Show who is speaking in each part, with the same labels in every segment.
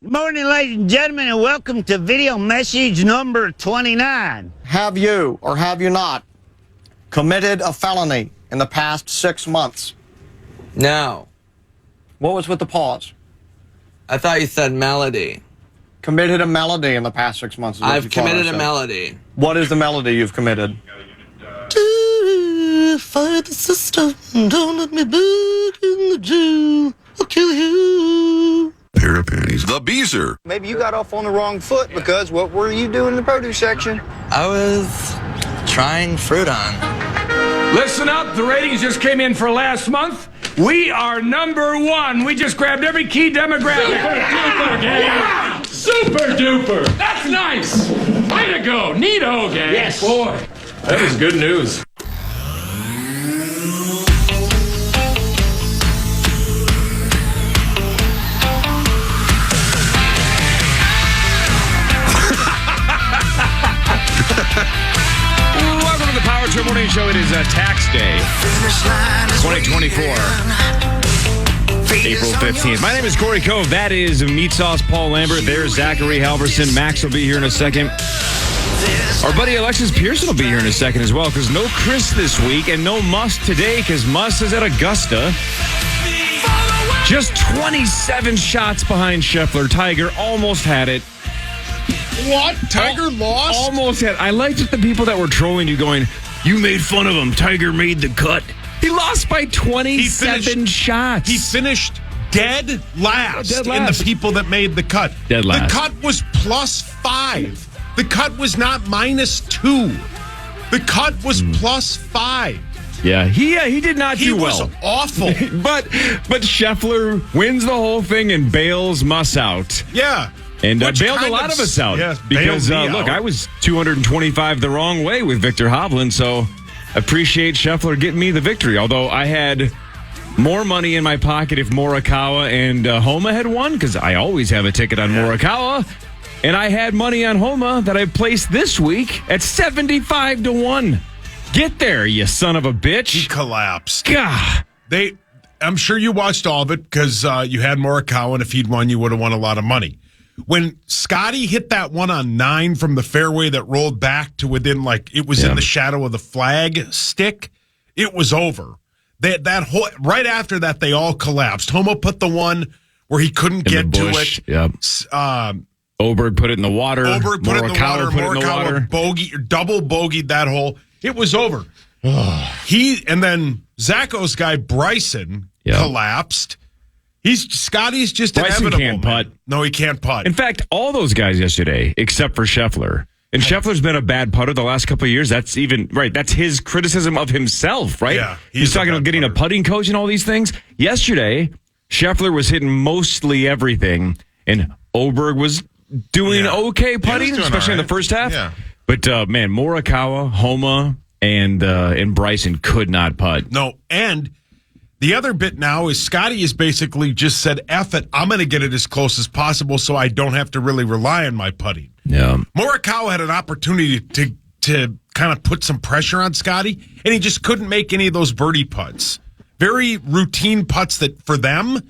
Speaker 1: Good morning, ladies and gentlemen, and welcome to video message number 29.
Speaker 2: Have you or have you not committed a felony in the past 6 months?
Speaker 3: No.
Speaker 2: What was with the pause?
Speaker 3: I thought you said melody.
Speaker 2: Committed a melody in the past 6 months.
Speaker 3: I've committed a melody.
Speaker 2: What is the melody you've committed?
Speaker 4: Fight the system, don't let me back in the jail. I'll kill you.
Speaker 5: Pair of panties. The Beezer.
Speaker 6: Maybe you got off on the wrong foot because what were you doing in the produce section?
Speaker 3: I was trying fruit on.
Speaker 7: Listen up, the ratings just came in for last month. We are number one. We just grabbed every key demographic. Super duper, gang. Super duper. That's nice. Way to go. Neato, gang. Yes. Boy, that is good news.
Speaker 8: Welcome to the Power Trip Morning Show. It is tax day, 2024, April 15th. My name is Corey Cove. That is Meat Sauce Paul Lambert. There's Zachary Halverson. Max will be here in a second. Our buddy Alexis Pearson will be here in a second as well, because no Chris this week and no Muss today, because Muss is at Augusta. Just 27 shots behind Scheffler. Tiger almost had it.
Speaker 5: What? Tiger lost?
Speaker 8: Almost had. I liked it, the people that were trolling you going, you made fun of him. Tiger made the cut. He lost by 27 shots.
Speaker 5: He finished dead last in the people that made the cut.
Speaker 8: Dead last.
Speaker 5: The cut was +5. The cut was not -2. The cut was +5.
Speaker 8: Yeah, he did not do well.
Speaker 5: He was awful.
Speaker 8: but Scheffler wins the whole thing and bails Muss out.
Speaker 5: Yeah.
Speaker 8: And bailed a lot of us out.
Speaker 5: Yes,
Speaker 8: because, look, I was 225 the wrong way with Victor Hovland, so appreciate Scheffler getting me the victory. Although I had more money in my pocket if Morikawa and Homa had won, because I always have a ticket on Morikawa. And I had money on Homa that I placed this week at 75-1. Get there, you son of a bitch.
Speaker 5: He collapsed.
Speaker 8: God.
Speaker 5: I'm sure you watched all of it because you had Morikawa, and if he'd won, you would have won a lot of money. When Scotty hit that one on 9 from the fairway that rolled back to within, it was in the shadow of the flag stick, it was over. That whole right after that, they all collapsed. Homo put the one where he couldn't get to it.
Speaker 8: Yep. Oberg put it in the water.
Speaker 5: Oberg put it in the water.
Speaker 8: Morikawa
Speaker 5: double bogeyed that hole. It was over. And then Zacho's guy Bryson collapsed. Scotty's just
Speaker 8: Bryson
Speaker 5: inevitable.
Speaker 8: Can't putt.
Speaker 5: No, he can't putt.
Speaker 8: In fact, all those guys yesterday, except for Scheffler. And Scheffler's been a bad putter the last couple of years. That's that's his criticism of himself, right?
Speaker 5: Yeah,
Speaker 8: he's talking about getting a putting coach and all these things. Yesterday, Scheffler was hitting mostly everything, and Oberg was doing okay putting, especially in the first half.
Speaker 5: Yeah.
Speaker 8: But man, Morikawa, Homa, and Bryson could not putt.
Speaker 5: No, and the other bit now is Scotty has basically just said, F it, I'm going to get it as close as possible so I don't have to really rely on my putting.
Speaker 8: Yeah.
Speaker 5: Morikawa had an opportunity to kind of put some pressure on Scotty, and he just couldn't make any of those birdie putts. Very routine putts that, for them,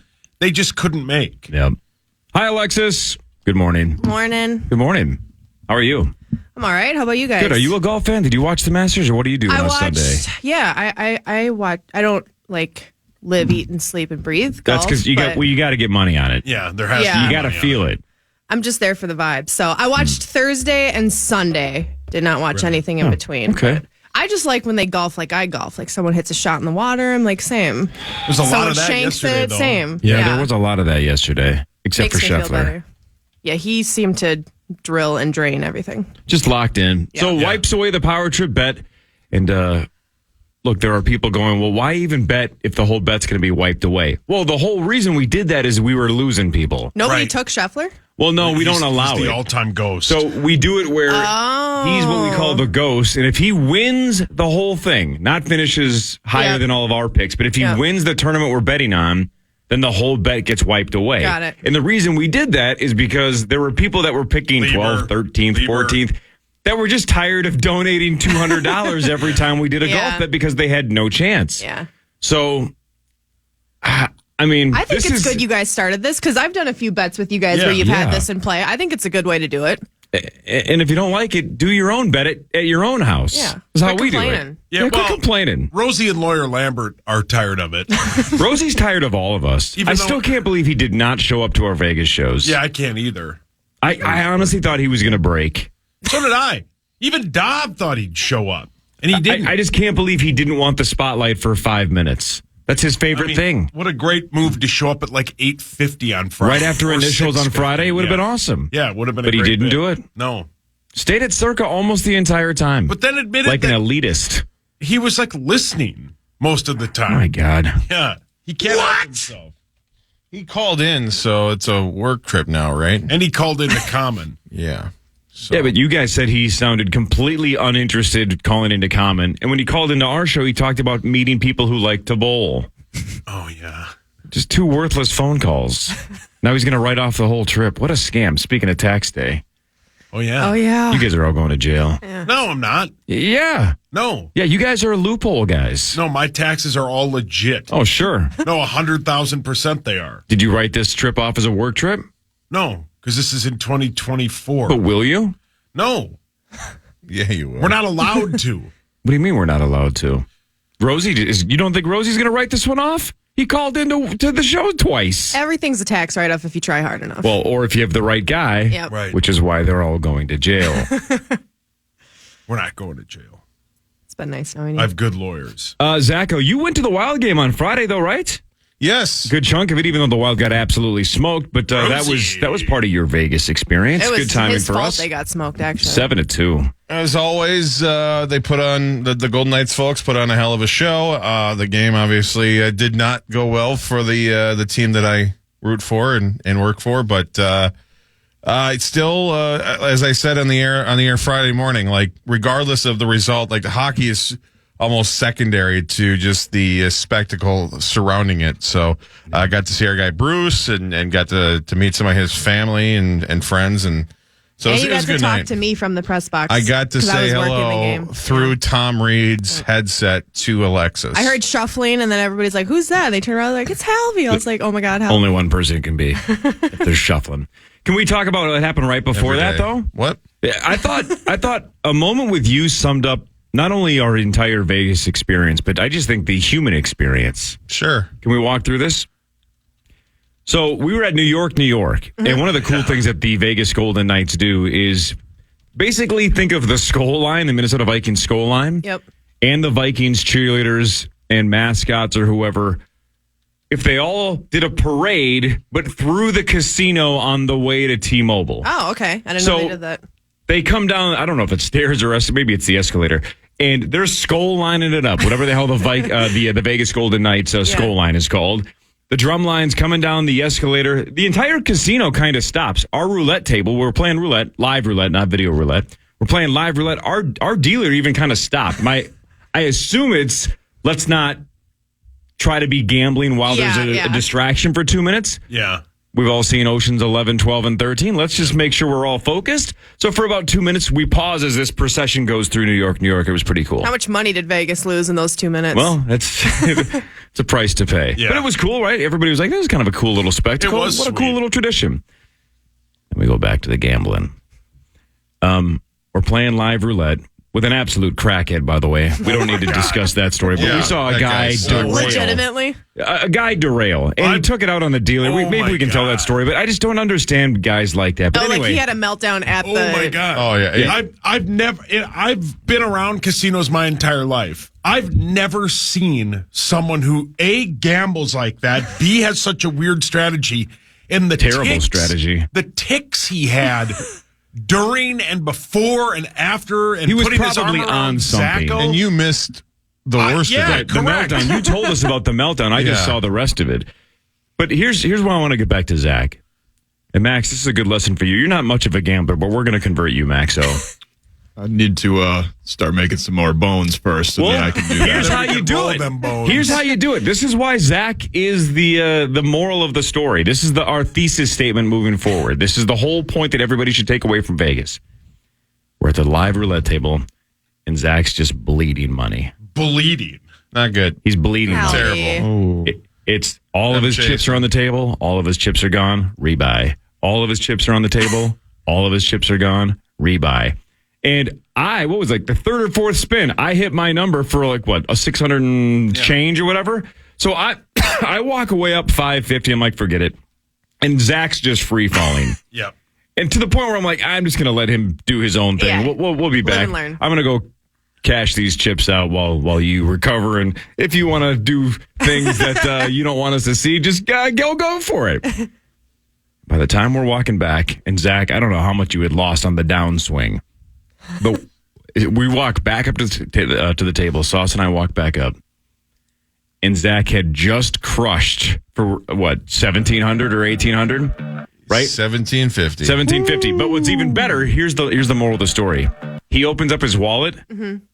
Speaker 5: they just couldn't make.
Speaker 8: Yeah. Hi, Alexis. Good morning.
Speaker 9: Morning.
Speaker 8: Good morning. How are you?
Speaker 9: I'm all right. How about you guys?
Speaker 8: Good. Are you a golf fan? Did you watch the Masters, or what do you do on Sunday?
Speaker 9: Yeah, I watch. I don't live, eat, and sleep and breathe golf.
Speaker 8: That's because you got to get money on it.
Speaker 5: Yeah, there has to be.
Speaker 8: You got to feel it.
Speaker 9: I'm just there for the vibe. So I watched Thursday and Sunday. Did not watch anything in between.
Speaker 8: Okay.
Speaker 9: But I just like when they golf like I golf. Like someone hits a shot in the water. I'm like, same.
Speaker 5: There's a lot of that
Speaker 9: shanks
Speaker 5: yesterday,
Speaker 9: it,
Speaker 5: though.
Speaker 9: same.
Speaker 8: Yeah, there was a lot of that yesterday, except
Speaker 9: Makes
Speaker 8: for
Speaker 9: me feel
Speaker 8: Scheffler.
Speaker 9: better. Yeah, he seemed to drill and drain everything.
Speaker 8: Just locked in.
Speaker 9: Yeah.
Speaker 8: So wipes away the power trip bet. And look, there are people going, well, why even bet if the whole bet's going to be wiped away? Well, the whole reason we did that is we were losing people.
Speaker 9: Nobody took Scheffler?
Speaker 8: Well, no, we don't allow
Speaker 5: he's
Speaker 8: it.
Speaker 5: the all-time ghost.
Speaker 8: So we do it where he's what we call the ghost. And if he wins the whole thing, not finishes higher than all of our picks, but if he wins the tournament we're betting on, then the whole bet gets wiped away.
Speaker 9: Got it.
Speaker 8: And the reason we did that is because there were people that were picking 12th, 13th, 14th that were just tired of donating $200 every time we did a golf bet because they had no chance.
Speaker 9: Yeah.
Speaker 8: So I mean,
Speaker 9: I think it's good you guys started this because I've done a few bets with you guys where you've had this in play. I think it's a good way to do it.
Speaker 8: And if you don't like it, do your own bet at your own house.
Speaker 9: Yeah.
Speaker 8: That's how we do it.
Speaker 5: Yeah,
Speaker 8: quit complaining.
Speaker 5: Rosie and Lawyer Lambert are tired of it.
Speaker 8: Rosie's tired of all of us. I still can't believe he did not show up to our Vegas shows.
Speaker 5: Yeah, I can't either.
Speaker 8: I honestly thought he was going to break.
Speaker 5: So did I. Even Dobb thought he'd show up, and he didn't.
Speaker 8: I just can't believe he didn't want the spotlight for 5 minutes. That's his favorite thing.
Speaker 5: What a great move to show up at like 8:50 on Friday.
Speaker 8: Right after initials on Friday, it would have been awesome.
Speaker 5: Yeah, it would have been.
Speaker 8: But he didn't do it.
Speaker 5: No.
Speaker 8: Stayed at Circa almost the entire time.
Speaker 5: But then admitted
Speaker 8: like
Speaker 5: that
Speaker 8: an elitist.
Speaker 5: He was like listening most of the time.
Speaker 8: Oh my God.
Speaker 5: Yeah, he can't help himself.
Speaker 10: He called in, so it's a work trip now, right?
Speaker 5: And he called into Common.
Speaker 10: Yeah. So.
Speaker 8: Yeah, but you guys said he sounded completely uninterested calling into Common. And when he called into our show, he talked about meeting people who like to bowl.
Speaker 5: Oh, yeah.
Speaker 8: Just 2 worthless phone calls. Now he's going to write off the whole trip. What a scam. Speaking of tax day.
Speaker 5: Oh, yeah.
Speaker 9: Oh, yeah.
Speaker 8: You guys are all going to jail.
Speaker 9: Yeah.
Speaker 5: No, I'm not.
Speaker 8: Yeah.
Speaker 5: No.
Speaker 8: Yeah, you guys are loophole guys.
Speaker 5: No, my taxes are all legit.
Speaker 8: Oh, sure.
Speaker 5: No, 100,000% they are.
Speaker 8: Did you write this trip off as a work trip?
Speaker 5: No, because this is in 2024.
Speaker 8: But will you?
Speaker 5: No.
Speaker 10: Yeah, you will.
Speaker 5: We're not allowed to.
Speaker 8: What do you mean we're not allowed to? Rosie, you don't think Rosie's going to write this one off? He called into the show twice.
Speaker 9: Everything's a tax write-off if you try hard enough.
Speaker 8: Well, or if you have the right guy,
Speaker 9: Yep.
Speaker 5: Right.
Speaker 8: which is why they're all going to jail.
Speaker 5: We're not going to jail.
Speaker 9: It's been nice knowing you.
Speaker 5: I have good lawyers.
Speaker 8: Zacho, you went to the Wild game on Friday, though, right?
Speaker 10: Yes.
Speaker 8: Good chunk of it, even though the Wild got absolutely smoked. But that was part of your Vegas experience.
Speaker 9: It was
Speaker 8: good timing
Speaker 9: his
Speaker 8: for
Speaker 9: fault
Speaker 8: us.
Speaker 9: they got smoked, actually.
Speaker 8: 7-2.
Speaker 10: As always, they put on, the Golden Knights folks put on a hell of a show. The game obviously did not go well for the team that I root for and work for, but it's still, as I said on the air Friday morning, like regardless of the result, like the hockey is almost secondary to just the spectacle surrounding it. So I got to see our guy Bruce and got to meet some of his family and friends, and so
Speaker 9: and
Speaker 10: it
Speaker 9: you
Speaker 10: was
Speaker 9: got
Speaker 10: a
Speaker 9: to
Speaker 10: good
Speaker 9: talk
Speaker 10: night.
Speaker 9: to me from the press box.
Speaker 10: I got to
Speaker 9: 'cause I
Speaker 10: say
Speaker 9: was working the
Speaker 10: hello
Speaker 9: game.
Speaker 10: through Tom Reed's headset to Alexis.
Speaker 9: I heard shuffling, and then everybody's like, "Who's that?" They turn around, like, "It's Halvey." I was like, "Oh my God, Halvey!"
Speaker 8: Only one person can be if they're shuffling. Can we talk about what happened right before
Speaker 10: Every
Speaker 8: that,
Speaker 10: day.
Speaker 8: though?
Speaker 10: What?
Speaker 8: Yeah, I thought a moment with you summed up not only our entire Vegas experience, but I just think the human experience.
Speaker 10: Sure.
Speaker 8: Can we walk through this? So we were at New York, and one of the cool things that the Vegas Golden Knights do is basically think of the Skull Line, the Minnesota Vikings Skull Line,
Speaker 9: Yep.
Speaker 8: and the Vikings cheerleaders and mascots or whoever. If they all did a parade, but through the casino on the way to T-Mobile.
Speaker 9: Oh, okay. I didn't know they did that.
Speaker 8: They come down, I don't know if it's stairs or maybe it's the escalator, and they're skull lining it up, whatever the hell the Vegas Golden Knights skull line is called. The drum line's coming down the escalator. The entire casino kind of stops. Our roulette table, we're playing roulette, live roulette, not video roulette. We're playing live roulette. Our dealer even kind of stopped. I assume it's let's not try to be gambling while there's a distraction for 2 minutes.
Speaker 5: Yeah.
Speaker 8: We've all seen Oceans 11, 12, and 13. Let's just make sure we're all focused. So for about 2 minutes, we pause as this procession goes through New York. It was pretty cool.
Speaker 9: How much money did Vegas lose in those 2 minutes?
Speaker 8: Well, it's a price to pay.
Speaker 5: Yeah.
Speaker 8: But it was cool, right? Everybody was like, this is kind of a cool little spectacle.
Speaker 5: It was
Speaker 8: What a
Speaker 5: sweet.
Speaker 8: cool little tradition. And we go back to the gambling. We're playing live roulette with an absolute crackhead, by the way. We don't need to discuss that story, but
Speaker 10: Yeah,
Speaker 8: we saw a
Speaker 10: that
Speaker 8: guy
Speaker 10: guy's
Speaker 8: derail.
Speaker 9: legitimately.
Speaker 8: A guy derail, and he took it out on the dealer.
Speaker 5: Oh
Speaker 8: Maybe
Speaker 5: my
Speaker 8: we can tell
Speaker 5: God.
Speaker 8: that story, but I just don't understand guys like that. But
Speaker 9: Oh,
Speaker 8: anyway,
Speaker 9: like he had a meltdown at
Speaker 5: Oh
Speaker 9: the.
Speaker 5: my God.
Speaker 10: Oh, yeah.
Speaker 5: I've been around casinos my entire life. I've never seen someone who A, gambles like that, B, has such a weird strategy, and the
Speaker 8: Terrible strategy.
Speaker 5: The ticks he had during and before and after, and
Speaker 8: He was
Speaker 5: putting his
Speaker 8: probably
Speaker 5: arm
Speaker 8: on
Speaker 5: around
Speaker 8: something.
Speaker 5: Zacco.
Speaker 10: And you missed the worst
Speaker 5: yeah,
Speaker 10: of it.
Speaker 8: the
Speaker 5: correct.
Speaker 8: meltdown. You told us about the meltdown. I just
Speaker 10: Yeah.
Speaker 8: saw the rest of it. But here's why I want to get back to Zach. And Max, this is a good lesson for you. You're not much of a gambler, but we're going to convert you, Max. So
Speaker 11: I need to start making some more bones first, and then I can do
Speaker 8: here's
Speaker 11: that.
Speaker 8: how you do
Speaker 5: roll
Speaker 8: it.
Speaker 5: them bones.
Speaker 8: Here's how you do it. This is why Zach is the moral of the story. This is our thesis statement moving forward. This is the whole point that everybody should take away from Vegas. We're at the live roulette table, and Zach's just bleeding money.
Speaker 5: Bleeding.
Speaker 10: Not good.
Speaker 8: He's bleeding money.
Speaker 9: Howdy.
Speaker 10: Terrible.
Speaker 8: It's all of his chips are on the table. All of his chips are gone. Rebuy. All of his chips are on the table. All of his chips are gone. Rebuy. And what was like the third or fourth spin? I hit my number for like what, a 600 and change or whatever. So I walk away up 550. I'm like, forget it. And Zach's just free falling.
Speaker 5: Yep.
Speaker 8: And to the point where I'm like, I'm just going to let him do his own thing.
Speaker 9: Yeah.
Speaker 8: We'll be back.
Speaker 9: Live and learn.
Speaker 8: I'm going to go cash these chips out while you recover. And if you want to do things that you don't want us to see, just go for it. By the time we're walking back, and Zach, I don't know how much you had lost on the downswing, but we walk back up to the table. Sauce and I walk back up, and Zach had just crushed for what, 1,700 or 1,800, right?
Speaker 10: 1750.
Speaker 8: 1750. But what's even better? Here's the moral of the story. He opens up his wallet.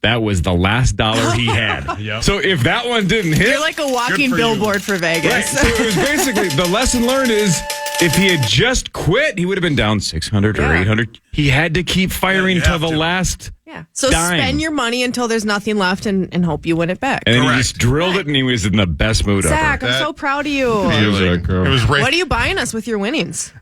Speaker 8: That was the last dollar he had.
Speaker 5: Yep.
Speaker 8: So if that one didn't hit,
Speaker 9: You're like a walking billboard for Vegas.
Speaker 8: right. So it was basically the lesson learned is if he had just quit, he would have been down 600 or 800. He had to keep firing till the last.
Speaker 9: Yeah. So
Speaker 8: dime.
Speaker 9: spend your money until there's nothing left and hope you win it back.
Speaker 8: And then he just drilled it, and he was in the best mood
Speaker 9: Zach,
Speaker 8: ever.
Speaker 9: I'm so proud of you.
Speaker 10: It was
Speaker 9: What are you buying us with your winnings?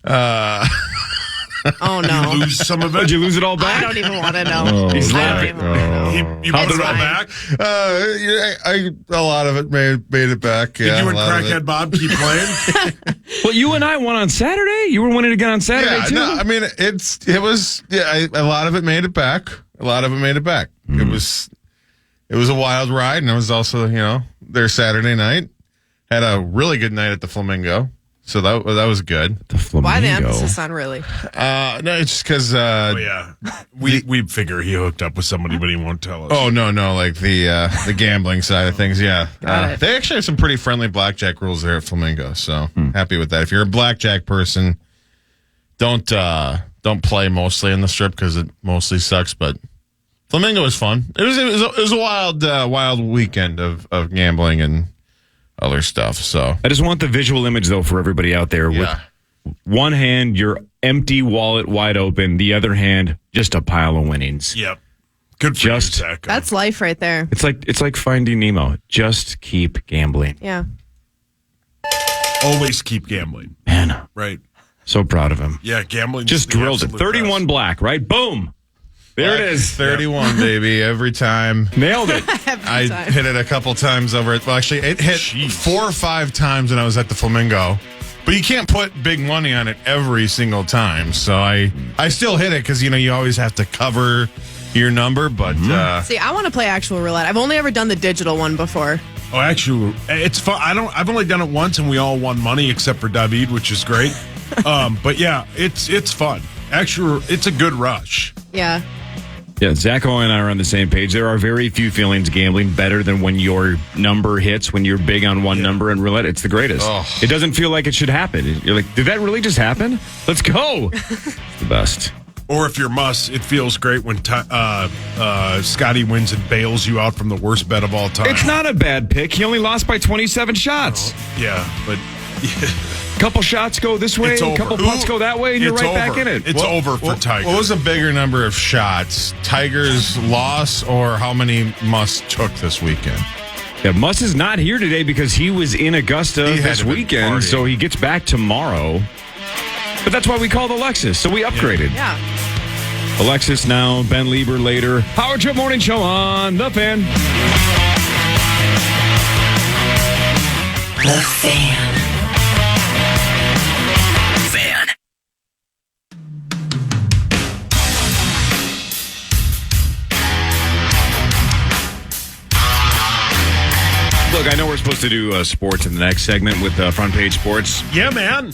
Speaker 9: Oh,
Speaker 5: You
Speaker 9: no.
Speaker 5: lose some of it.
Speaker 8: Did you lose it all back?
Speaker 9: I don't even want to know.
Speaker 8: He's
Speaker 9: I
Speaker 8: laughing.
Speaker 9: don't even want to know.
Speaker 5: You
Speaker 8: How'd
Speaker 5: put
Speaker 8: the
Speaker 5: it all
Speaker 8: ride-
Speaker 5: back?
Speaker 10: a lot of it made it back. Yeah,
Speaker 5: Did you
Speaker 10: a
Speaker 5: and
Speaker 10: lot of it.
Speaker 5: Crackhead Bob keep playing?
Speaker 8: Well, you and I won on Saturday. You were winning again on Saturday, too.
Speaker 10: No, I mean a lot of it made it back. A lot of it made it back. It was a wild ride, and I was also there Saturday night. Had a really good night at the Flamingo, so that was good.
Speaker 8: The Flamingo.
Speaker 9: Why the emphasis on really?
Speaker 10: No, it's just because.
Speaker 5: Oh yeah, we figure he hooked up with somebody, but he won't tell us.
Speaker 10: Oh no, like the gambling side of things. Yeah,
Speaker 9: Got it.
Speaker 10: they actually have some pretty friendly blackjack rules there at Flamingo. So happy with that. If you're a blackjack person, don't play mostly in the strip because it mostly sucks. But Flamingo was fun. It was a wild weekend of gambling and other stuff. So
Speaker 8: I just want the visual image, though, for everybody out there.
Speaker 10: yeah.
Speaker 8: With one hand, your empty wallet wide open. The other hand, just a pile of winnings.
Speaker 5: Yep. Good for
Speaker 8: Just-
Speaker 5: you, Zach.
Speaker 9: That's life right there.
Speaker 8: It's like Finding Nemo. Just keep gambling.
Speaker 9: Yeah.
Speaker 5: Always keep gambling.
Speaker 8: Man,
Speaker 5: Right.
Speaker 8: so proud of him.
Speaker 5: Yeah, gambling.
Speaker 8: Just drilled it. 31 black, right? Boom. There it is.
Speaker 10: 31, baby, every time.
Speaker 8: Nailed it.
Speaker 10: I hit it a couple times over it. Well, actually, it hit 4 or 5 times when I was at the Flamingo. But you can't put big money on it every single time. So I still hit it because, you always have to cover your number. But
Speaker 9: See, I want to play actual roulette. I've only ever done the digital one before.
Speaker 5: Oh, actually, it's fun. I've only done it once, and we all won money except for David, which is great. But yeah, it's fun. Actually, it's a good rush.
Speaker 9: Yeah.
Speaker 8: Yeah, Zacho and I are on the same page. There are very few feelings gambling better than when your number hits, when you're big on one number in roulette. It's the greatest.
Speaker 10: Oh.
Speaker 8: It doesn't feel like it should happen. You're like, did that really just happen? Let's go. It's the best.
Speaker 5: Or if you're Muss, it feels great when Scotty wins and bails you out from the worst bet of all time.
Speaker 8: It's not a bad pick. He only lost by 27 shots.
Speaker 5: Yeah, but
Speaker 8: Couple shots go this way,
Speaker 5: It's
Speaker 8: a
Speaker 5: over.
Speaker 8: couple putts go that way, and you're
Speaker 5: It's
Speaker 8: right back
Speaker 5: over.
Speaker 8: in it.
Speaker 5: It's over for Tiger.
Speaker 10: What was a bigger number of shots? Tiger's loss or how many Muss took this weekend?
Speaker 8: Yeah, Muss is not here today because he was in Augusta
Speaker 10: He had
Speaker 8: this
Speaker 10: to be
Speaker 8: weekend,
Speaker 10: partying.
Speaker 8: so he gets back tomorrow. But that's why we called Alexis, so we upgraded.
Speaker 9: Yeah.
Speaker 8: Alexis now, Ben Lieber later. Howard Trip Morning Show on The Fan.
Speaker 12: The Fan. Fan.
Speaker 8: Look, I know we're supposed to do sports in the next segment with Front Page Sports.
Speaker 5: Yeah, man.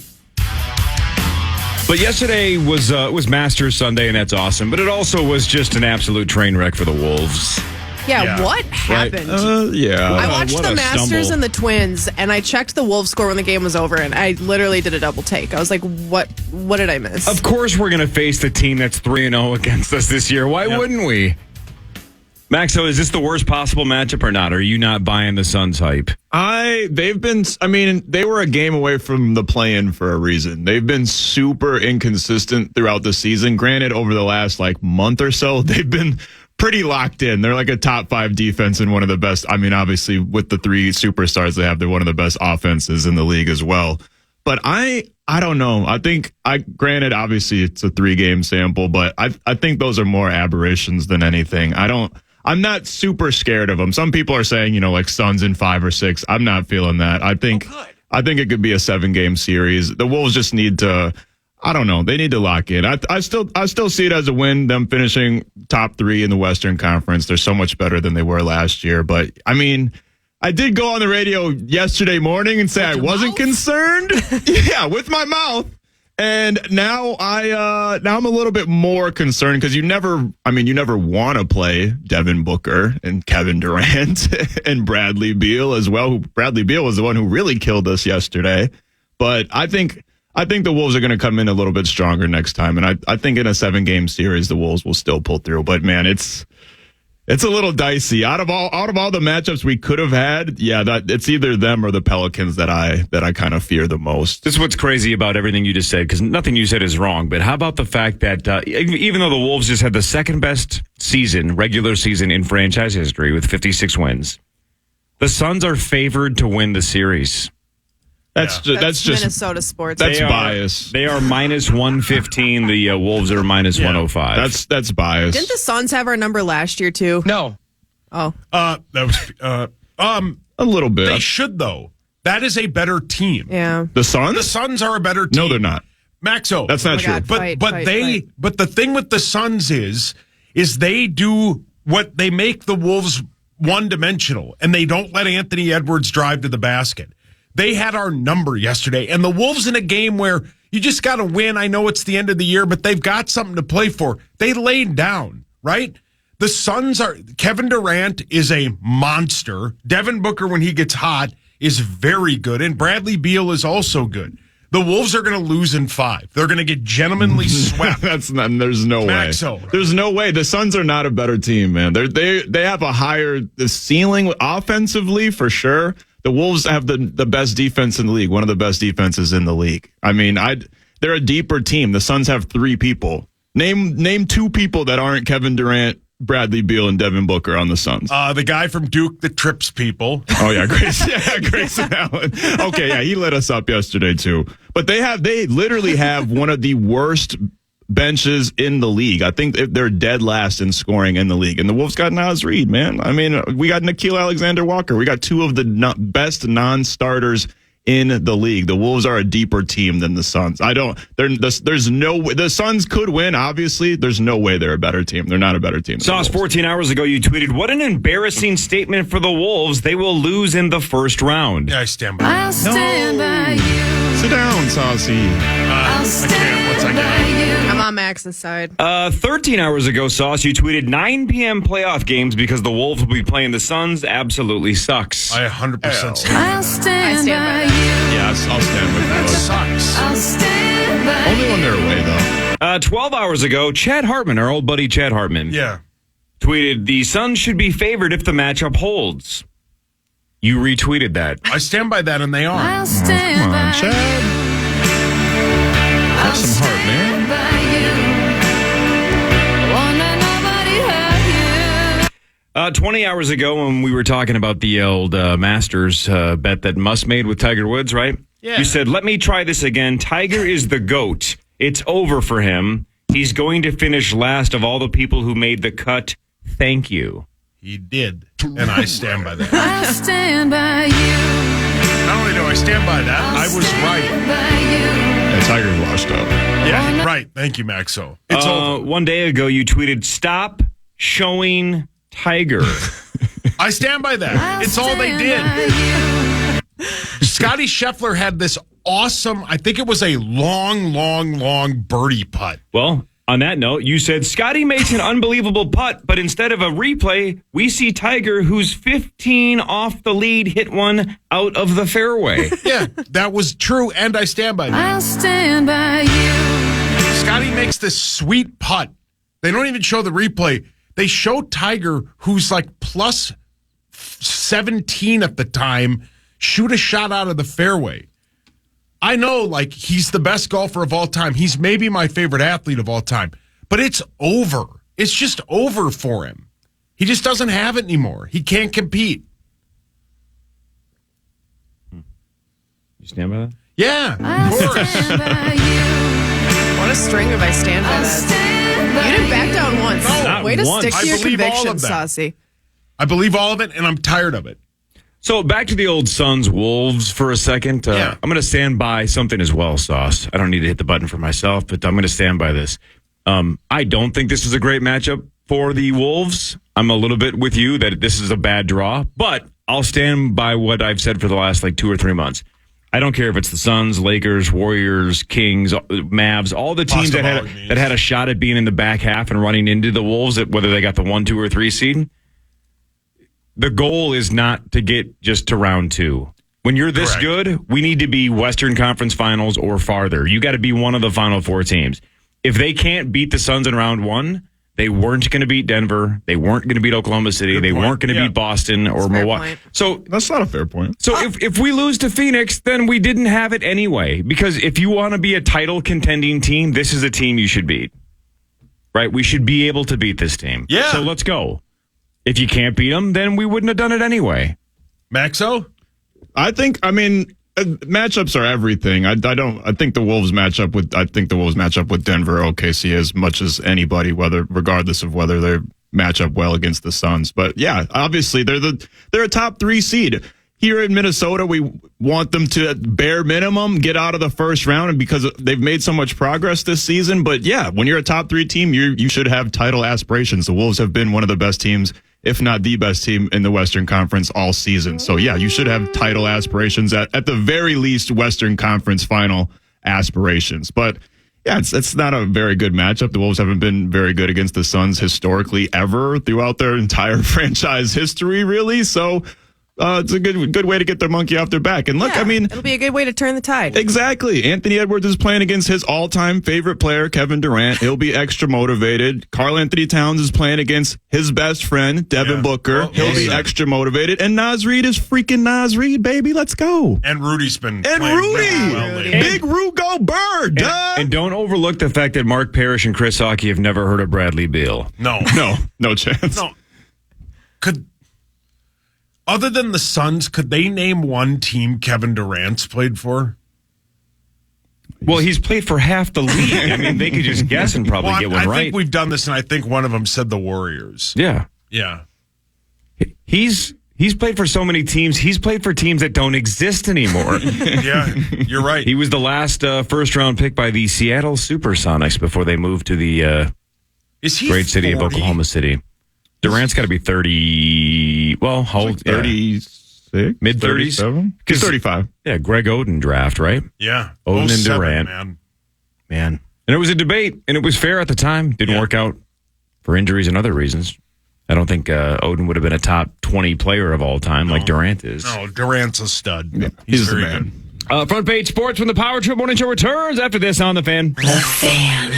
Speaker 8: But yesterday was Masters Sunday, and that's awesome. But it also was just an absolute train wreck for the Wolves.
Speaker 9: Yeah, what happened?
Speaker 11: Yeah.
Speaker 9: I watched
Speaker 8: what
Speaker 9: the
Speaker 8: a
Speaker 9: Masters
Speaker 8: stumble.
Speaker 9: and the Twins, and I checked the Wolves score when the game was over, and I literally did a double take. I was like, what did I miss?
Speaker 8: Of course we're going to face the team that's 3-0 against us this year. Why wouldn't we? Max, so is this the worst possible matchup or not? Are you not buying the Suns hype?
Speaker 11: They were a game away from the play-in for a reason. They've been super inconsistent throughout the season. Granted, over the last month or so, they've been pretty locked in. They're like a top 5 defense and one of the best. I mean, obviously, with the 3 superstars they have, they're one of the best offenses in the league as well. But I don't know. Granted, obviously, it's a 3-game sample, but I think those are more aberrations than anything. I'm not super scared of them. Some people are saying, like Suns in 5 or 6. I'm not feeling that. I think it could be a 7-game series. The Wolves just need to. I don't know. They need to lock in. I still see it as a win. Them finishing top 3 in the Western Conference. They're so much better than they were last year. But I mean, I did go on the radio yesterday morning and say I wasn't concerned. Yeah, with my mouth. And now I'm a little bit more concerned because you never want to play Devin Booker and Kevin Durant and Bradley Beal as well. Bradley Beal was the one who really killed us yesterday. But I think the Wolves are going to come in a little bit stronger next time. And I think in a 7-game series, the Wolves will still pull through. But man, it's a little dicey. Out of all the matchups we could have had, it's either them or the Pelicans that I kind of fear the most.
Speaker 8: This is what's crazy about everything you just said, because nothing you said is wrong. But how about the fact that even though the Wolves just had the second best regular season in franchise history with 56 wins, the Suns are favored to win the series.
Speaker 9: That's just Minnesota sports.
Speaker 11: That's bias.
Speaker 8: They are minus 115. The Wolves are minus 105.
Speaker 11: That's bias.
Speaker 9: Didn't the Suns have our number last year too?
Speaker 3: No.
Speaker 9: Oh.
Speaker 5: That was
Speaker 11: a little bit.
Speaker 5: They should though. That is a better team.
Speaker 9: Yeah.
Speaker 11: The Suns?
Speaker 5: The Suns are a better team.
Speaker 11: No, they're not.
Speaker 5: Maxo.
Speaker 11: That's not true.
Speaker 5: God, but the thing with the Suns is they do what they make the Wolves one-dimensional, and they don't let Anthony Edwards drive to the basket. They had our number yesterday, and the Wolves in a game where you just got to win. I know it's the end of the year, but they've got something to play for. They laid down, right? The Suns Kevin Durant is a monster. Devin Booker, when he gets hot, is very good, and Bradley Beal is also good. The Wolves are going to lose in 5. They're going to get gentlemanly swept.
Speaker 11: There's no way. There's no way. The Suns are not a better team, man. They have a higher ceiling offensively for sure. The Wolves have the best defense in the league, one of the best defenses in the league. I mean, they're a deeper team. The Suns have 3 people. Name 2 people that aren't Kevin Durant, Bradley Beal, and Devin Booker on the Suns.
Speaker 5: The guy from Duke that trips people.
Speaker 11: Oh yeah, Grayson Allen. Okay, yeah, he lit us up yesterday too. But they literally have one of the worst benches in the league. I think they're dead last in scoring in the league. And the Wolves got Naz Reid, man. I mean, we got Nickeil Alexander-Walker. We got 2 of the best non-starters in the league. The Wolves are a deeper team than the Suns. There's no way. The Suns could win, obviously. There's no way they're a better team. They're not a better team.
Speaker 8: Sauce, 14 hours ago, you tweeted, "What an embarrassing statement for the Wolves. They will lose in the first round."
Speaker 5: Yeah, I stand by
Speaker 9: I'll stand by you.
Speaker 11: Sit down, Saucy.
Speaker 9: I'll stand by you. I'm on Max's side.
Speaker 8: 13 hours ago, Sauce, you tweeted 9 p.m. playoff games because the Wolves will be playing the Suns. Absolutely sucks.
Speaker 5: I 100% stand.
Speaker 9: I'll stand by you.
Speaker 11: Yes, I'll stand with you.
Speaker 5: That sucks.
Speaker 9: I'll stand by
Speaker 11: Only when they're away, though.
Speaker 8: 12 hours ago, Chad Hartman, our old buddy Chad Hartman, tweeted, "The Suns should be favored if the matchup holds." You retweeted that.
Speaker 5: I stand by that, and they are.
Speaker 9: I'll stand
Speaker 11: Come on,
Speaker 9: by
Speaker 11: Chad. Have some heart, man.
Speaker 8: 20 hours ago, when we were talking about the old Masters bet that Musk made with Tiger Woods, right?
Speaker 5: Yeah.
Speaker 8: You said, "Let me try this again. Tiger is the GOAT. It's over for him. He's going to finish last of all the people who made the cut. Thank you."
Speaker 5: He did, and I stand by that.
Speaker 9: I'll stand by you.
Speaker 5: Not only do I stand by that, I was right.
Speaker 11: Yeah, Tiger's washed up.
Speaker 5: Yeah, right. Thank you, Maxo. It's over.
Speaker 8: One day ago, you tweeted, "Stop showing Tiger."
Speaker 5: I stand by that. It's all they did. Scotty Scheffler had this awesome, I think it was a long birdie putt.
Speaker 8: Well, on that note, you said, "Scotty makes an unbelievable putt, but instead of a replay, we see Tiger, who's 15 off the lead, hit one out of the fairway."
Speaker 5: Yeah, that was true, and I stand by that.
Speaker 9: I'll stand by you.
Speaker 5: Scotty makes this sweet putt. They don't even show the replay. They show Tiger, who's like plus 17 at the time, shoot a shot out of the fairway. I know, like, he's the best golfer of all time. He's maybe my favorite athlete of all time. But it's over. It's just over for him. He just doesn't have it anymore. He can't compete.
Speaker 8: You stand by that?
Speaker 5: Yeah, of course.
Speaker 9: What a string of I stand by that. You didn't back down once.
Speaker 8: Not
Speaker 9: Way to
Speaker 8: once.
Speaker 9: stick to
Speaker 5: I
Speaker 9: your
Speaker 5: believe all of
Speaker 9: convictions,
Speaker 5: that.
Speaker 9: Saucy.
Speaker 5: I believe all of it, and I'm tired of it.
Speaker 8: So back to the old Suns-Wolves for a second.
Speaker 5: Yeah.
Speaker 8: I'm going to stand by something as well, Sauce. I don't need to hit the button for myself, but I'm going to stand by this. I don't think this is a great matchup for the Wolves. I'm a little bit with you that this is a bad draw, but I'll stand by what I've said for the last 2 or 3 months. I don't care if it's the Suns, Lakers, Warriors, Kings, Mavs, all the teams that had a shot at being in the back half and running into the Wolves, whether they got the 1, 2, or 3 seed. The goal is not to get just to round 2. When you're this good, we need to be Western Conference Finals or farther. You got to be one of the Final 4 teams. If they can't beat the Suns in round 1, they weren't going to beat Denver. They weren't going to beat Oklahoma City. They weren't going to beat Boston or Milwaukee. So
Speaker 11: That's not a fair point.
Speaker 8: So if we lose to Phoenix, then we didn't have it anyway. Because if you want to be a title contending team, this is a team you should beat. Right? We should be able to beat this team.
Speaker 5: Yeah.
Speaker 8: So let's go. If you can't beat them, then we wouldn't have done it anyway.
Speaker 5: Maxo?
Speaker 11: Matchups are everything. I think the Wolves match up with Denver, OKC as much as anybody, regardless of whether they match up well against the Suns. But yeah, obviously they're a top 3 seed. Here in Minnesota, we want them to bare minimum get out of the first round, and because they've made so much progress this season. But yeah, when you're a top 3 team, you should have title aspirations. The Wolves have been one of the best teams, if not the best team in the Western Conference all season. So yeah, you should have title aspirations at the very least Western Conference final aspirations. But yeah, it's not a very good matchup. The Wolves haven't been very good against the Suns historically ever throughout their entire franchise history, really. So it's a good way to get their monkey off their back. And look,
Speaker 9: it'll be a good way to turn the tide.
Speaker 11: Exactly. Anthony Edwards is playing against his all-time favorite player, Kevin Durant. He'll be extra motivated. Karl Anthony Towns is playing against his best friend, Devin Booker. He'll be extra motivated. And Naz Reid is freaking Naz Reid, baby. Let's go.
Speaker 5: And Rudy's been
Speaker 11: And
Speaker 5: playing
Speaker 11: Rudy.
Speaker 5: really well lately.
Speaker 11: Big Ru go Bird. Duh.
Speaker 8: And don't overlook the fact that Mark Parrish and Chris Hockey have never heard of Bradley Beal.
Speaker 5: No
Speaker 11: chance.
Speaker 5: No. Other than the Suns, could they name one team Kevin Durant's played for?
Speaker 8: Well, he's played for half the league. They could just guess and probably get one right.
Speaker 5: I think we've done this, and I think one of them said the Warriors.
Speaker 8: Yeah.
Speaker 5: Yeah.
Speaker 8: He's played for so many teams. He's played for teams that don't exist anymore.
Speaker 5: Yeah, you're right.
Speaker 8: He was the last first-round pick by the Seattle Supersonics before they moved to the great city of Oklahoma City. Durant's got to be 30. Well, how old?
Speaker 11: 36?
Speaker 8: Mid-30s?
Speaker 11: He's 35.
Speaker 8: Yeah, Greg Oden draft, right?
Speaker 5: Yeah.
Speaker 8: Oden and
Speaker 5: 07,
Speaker 8: Durant. Man. And it was a debate, and it was fair at the time. Didn't work out for injuries and other reasons. I don't think Oden would have been a top 20 player of all time like Durant is.
Speaker 5: No, Durant's a stud.
Speaker 11: Yeah,
Speaker 5: he's
Speaker 11: the
Speaker 5: very
Speaker 11: man.
Speaker 5: good.
Speaker 8: Front Page Sports when the Power Trip Morning Show returns after this on The Fan.
Speaker 12: The Fan.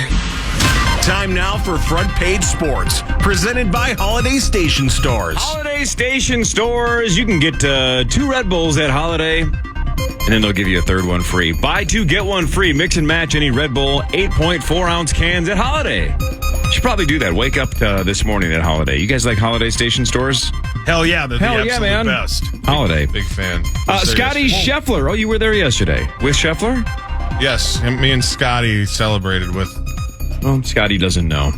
Speaker 12: Time now for Front Page Sports, presented by Holiday Station Stores.
Speaker 8: Holiday Station Stores. You can get 2 Red Bulls at Holiday, and then they'll give you a third one free. Buy 2, get 1 free. Mix and match any Red Bull 8.4-ounce cans at Holiday. You should probably do that. Wake up this morning at Holiday. You guys like Holiday Station Stores?
Speaker 5: Hell yeah, they're the absolute best.
Speaker 8: Holiday.
Speaker 10: Big fan.
Speaker 8: Scotty Scheffler. Oh, you were there yesterday. With Scheffler?
Speaker 10: Yes, me and Scotty celebrated with...
Speaker 8: Well, Scotty doesn't know.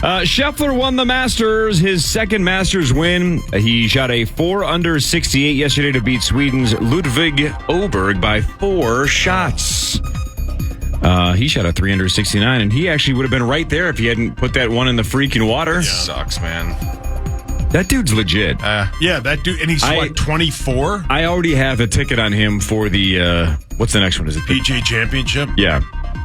Speaker 8: Scheffler won the Masters, his second Masters win. He shot a 4-under 68 yesterday to beat Sweden's Ludvig Åberg by 4 shots. He shot a 3-under 69, and he actually would have been right there if he hadn't put that one in the freaking water.
Speaker 10: Yeah. Sucks, man.
Speaker 8: That dude's legit.
Speaker 5: Yeah, that dude, and he's 24?
Speaker 8: I already have a ticket on him for the, what's the next one? Is it
Speaker 5: PGA Championship?
Speaker 8: Yeah.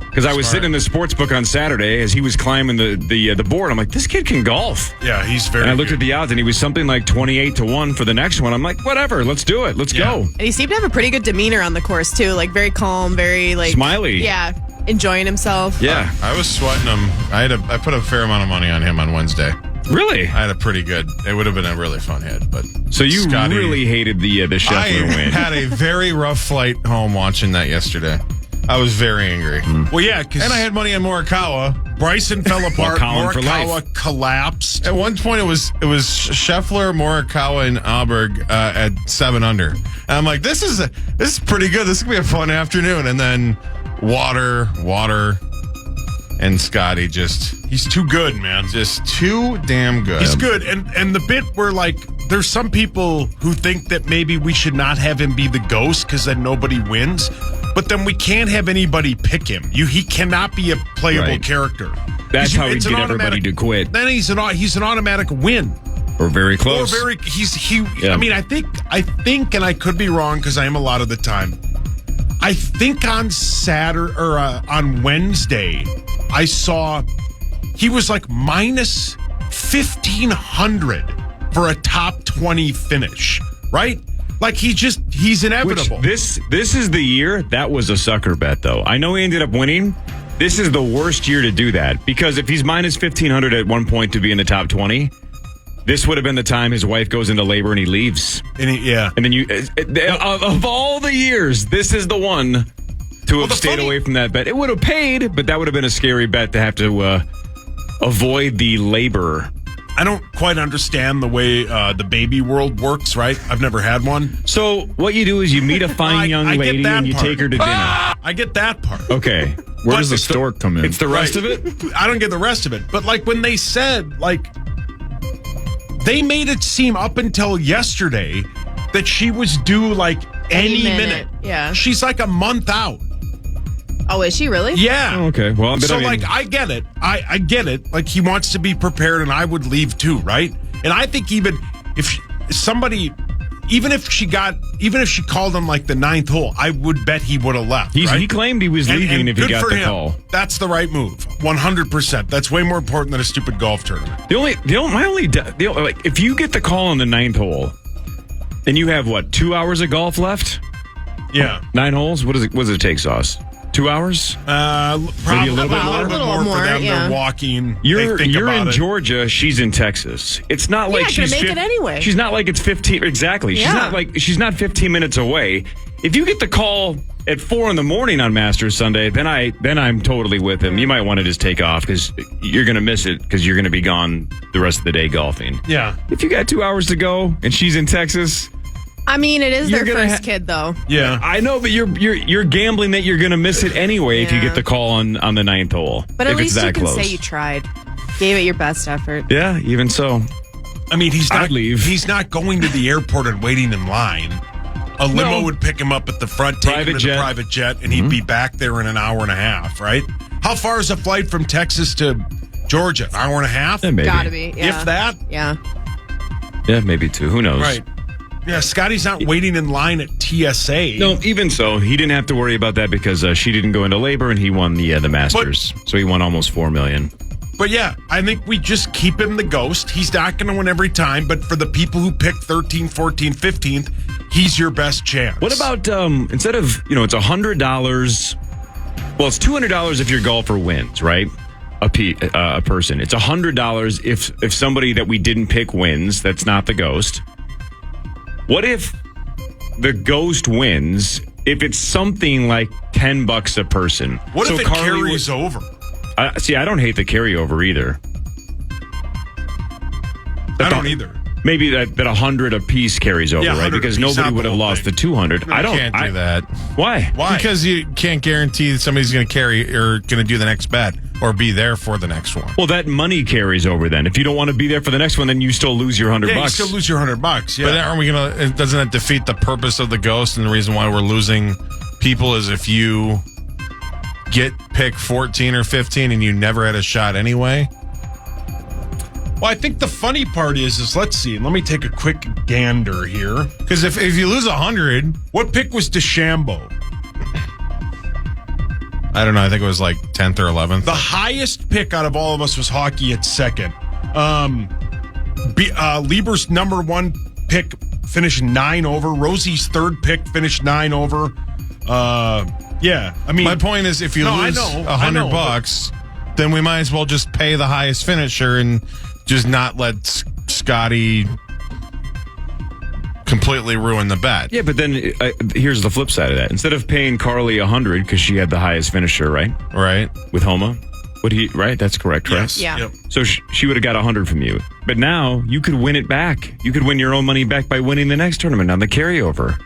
Speaker 8: Because I was sitting in the sports book on Saturday as he was climbing the board. I'm like, this kid can golf.
Speaker 5: Yeah, he's very
Speaker 8: And I looked
Speaker 5: good.
Speaker 8: at the odds, and he was something like 28-1 for the next one. I'm like, whatever, let's do it. Let's go.
Speaker 9: And he seemed to have a pretty good demeanor on the course, too. Like, very calm, very, like...
Speaker 8: Smiley.
Speaker 9: Yeah, enjoying himself.
Speaker 8: Yeah.
Speaker 10: I was sweating him. I put a fair amount of money on him on Wednesday.
Speaker 8: Really?
Speaker 10: I had a pretty good... It would have been a really fun hit, but...
Speaker 8: So you
Speaker 10: Scotty,
Speaker 8: really hated the Scheffler
Speaker 10: I
Speaker 8: win.
Speaker 10: had a very rough flight home watching that yesterday. I was very angry.
Speaker 5: Well, yeah, because
Speaker 10: And I had money on Morikawa.
Speaker 5: Bryson fell apart.
Speaker 8: Colin for
Speaker 5: Morikawa
Speaker 8: life.
Speaker 5: collapsed.
Speaker 10: At one point, it was Scheffler, Morikawa, and Alberg at 7 under. And I'm like, this is pretty good. This is gonna be a fun afternoon. And then water, and Scotty
Speaker 5: he's too good, man.
Speaker 10: just too damn good.
Speaker 5: He's good. And the bit where, like, there's some people who think that maybe we should not have him be the ghost because then nobody wins. But then we can't have anybody pick him. He cannot be a playable
Speaker 8: Right.
Speaker 5: character.
Speaker 8: That's how we
Speaker 5: It's
Speaker 8: get
Speaker 5: an
Speaker 8: everybody
Speaker 5: automatic-
Speaker 8: to quit.
Speaker 5: Then he's an automatic win.
Speaker 8: Or very close.
Speaker 5: I mean, I think, and I could be wrong because I am a lot of the time. I think on Saturday or on Wednesday, I saw he was like minus 1,500 for a top 20 finish, right? Like he's inevitable.
Speaker 8: This is the year that was a sucker bet, though. I know he ended up winning. This is the worst year to do that because if he's minus 1,500 at one point to be in the top 20, this would have been the time his wife goes into labor and he leaves.
Speaker 5: And
Speaker 8: then you, of all the years, this is the one to have stayed away from that bet. It would have paid, but that would have been a scary bet to have to avoid the labor.
Speaker 5: I don't quite understand the way the baby world works, right? I've never had one.
Speaker 8: So what you do is you meet a fine young
Speaker 5: I get
Speaker 8: lady
Speaker 5: that
Speaker 8: and you
Speaker 5: part.
Speaker 8: take her to dinner.
Speaker 5: I get that part.
Speaker 8: Okay.
Speaker 11: Where
Speaker 5: But
Speaker 11: does the
Speaker 5: it's
Speaker 11: stork come in?
Speaker 8: It's the rest of it?
Speaker 5: I don't get the rest of it. But like when they said, like, they made it seem up until yesterday that she was due like any minute.
Speaker 9: Yeah.
Speaker 5: She's like a month out.
Speaker 9: Oh, is she really?
Speaker 5: Yeah.
Speaker 8: Oh, okay. Well, but
Speaker 5: so
Speaker 8: I mean,
Speaker 5: like I get it. I get it. Like he wants to be prepared, and I would leave too, right? And I think even if she called him like the 9th hole, I would bet he would have left.
Speaker 8: he
Speaker 5: right?
Speaker 8: claimed he was leaving
Speaker 5: and
Speaker 8: if he
Speaker 5: good
Speaker 8: got
Speaker 5: for
Speaker 8: the
Speaker 5: him.
Speaker 8: call.
Speaker 5: That's the right move. 100%. That's way more important than a stupid golf tournament.
Speaker 8: Like if you get the call on the 9th hole, and you have what 2 hours of golf left?
Speaker 5: Yeah.
Speaker 8: 9 holes. What does it take, Sauce? 2 hours?
Speaker 5: Probably
Speaker 8: a little bit more?
Speaker 5: A little more for them.
Speaker 9: yeah.
Speaker 5: They're walking.
Speaker 8: You're
Speaker 5: they think about
Speaker 8: in
Speaker 5: it.
Speaker 8: Georgia. She's in Texas. It's not like
Speaker 9: gonna
Speaker 8: she's
Speaker 9: make it anyway.
Speaker 8: She's not like it's 15. Exactly.
Speaker 9: Yeah.
Speaker 8: She's not 15 minutes away. If you get the call at 4 a.m. on Masters Sunday, then I'm totally with him. You might want to just take off because you're going to miss it because you're going to be gone the rest of the day golfing.
Speaker 5: Yeah.
Speaker 8: If you got 2 hours to go and she's in Texas.
Speaker 9: I mean, it is
Speaker 8: You're
Speaker 9: their
Speaker 8: gonna
Speaker 9: first kid, though.
Speaker 5: Yeah.
Speaker 8: I know, but you're gambling that you're going to miss it anyway if you
Speaker 9: Yeah.
Speaker 8: get the call on the 9th hole.
Speaker 9: But at
Speaker 8: if
Speaker 9: least
Speaker 8: it's
Speaker 9: you
Speaker 8: that
Speaker 9: can
Speaker 8: close.
Speaker 9: say you tried. Gave it your best effort.
Speaker 8: Yeah, even so.
Speaker 5: I mean,
Speaker 8: I'd leave.
Speaker 5: He's not going to the airport and waiting in line. A limo
Speaker 8: No.
Speaker 5: would pick him up at the front, take him
Speaker 8: Private
Speaker 5: to
Speaker 8: jet.
Speaker 5: the private jet, and he'd be back there in an hour and a half, right? How far is a flight from Texas to Georgia? An hour and a half?
Speaker 8: Yeah, maybe.
Speaker 9: Gotta be. Yeah.
Speaker 5: If that?
Speaker 9: Yeah.
Speaker 8: Yeah, maybe 2. Who knows?
Speaker 5: Right. Yeah, Scotty's not waiting in line at TSA.
Speaker 8: No, even so, he didn't have to worry about that because she didn't go into labor and he won the Masters. So he won almost $4 million.
Speaker 5: But yeah, I think we just keep him the ghost. He's not going to win every time, but for the people who pick 13th, 14th, 15th, he's your best chance.
Speaker 8: What about instead of it's $100? Well, it's $200 if your golfer wins, right? A person. It's $100 if somebody that we didn't pick wins. That's not the ghost. What if the ghost wins? If it's something like $10 a person.
Speaker 5: What
Speaker 8: so
Speaker 5: if it
Speaker 8: Carly
Speaker 5: carries over?
Speaker 8: See, I don't hate the carryover either.
Speaker 5: I don't either.
Speaker 8: Maybe that 100 a piece carries over,
Speaker 5: Yeah,
Speaker 8: right?
Speaker 5: 100
Speaker 8: Because
Speaker 5: apiece,
Speaker 8: nobody
Speaker 5: not
Speaker 8: would
Speaker 5: the
Speaker 8: have
Speaker 5: whole
Speaker 8: lost
Speaker 5: thing.
Speaker 8: the 200. I don't.
Speaker 10: Can't do that.
Speaker 8: Why?
Speaker 5: Why?
Speaker 10: Because you can't guarantee that somebody's going to carry or going to do the next bet or be there for the next one.
Speaker 8: Well, that money carries over then. If you don't want to be there for the next one, then you still lose your $100.
Speaker 5: Yeah, you still lose your $100. Yeah.
Speaker 10: But aren't we going to? Doesn't that defeat the purpose of the ghost? And the reason why we're losing people is if you get pick 14 or 15 and you never had a shot anyway.
Speaker 5: Well, I think the funny part is let's see. Let me take a quick gander here.
Speaker 10: Because if you lose 100,
Speaker 5: what pick was DeChambeau?
Speaker 10: I don't know. I think it was like 10th or 11th.
Speaker 5: The highest pick out of all of us was Hockey at second. Lieber's number 1 pick finished 9 over. Rosie's third pick finished 9 over. Yeah, I mean,
Speaker 10: my point is, if you lose $100, then we might as well just pay the highest finisher and just not let Scotty completely ruin the bet.
Speaker 8: Yeah, but then here's the flip side of that. Instead of paying Carly $100 because she had the highest finisher, right?
Speaker 10: Right.
Speaker 8: With Homa. Right? That's correct, right?
Speaker 5: Yes.
Speaker 9: Yeah.
Speaker 5: Yep.
Speaker 8: So she would have got $100 from you. But now you could win it back. You could win your own money back by winning the next tournament on the carryover.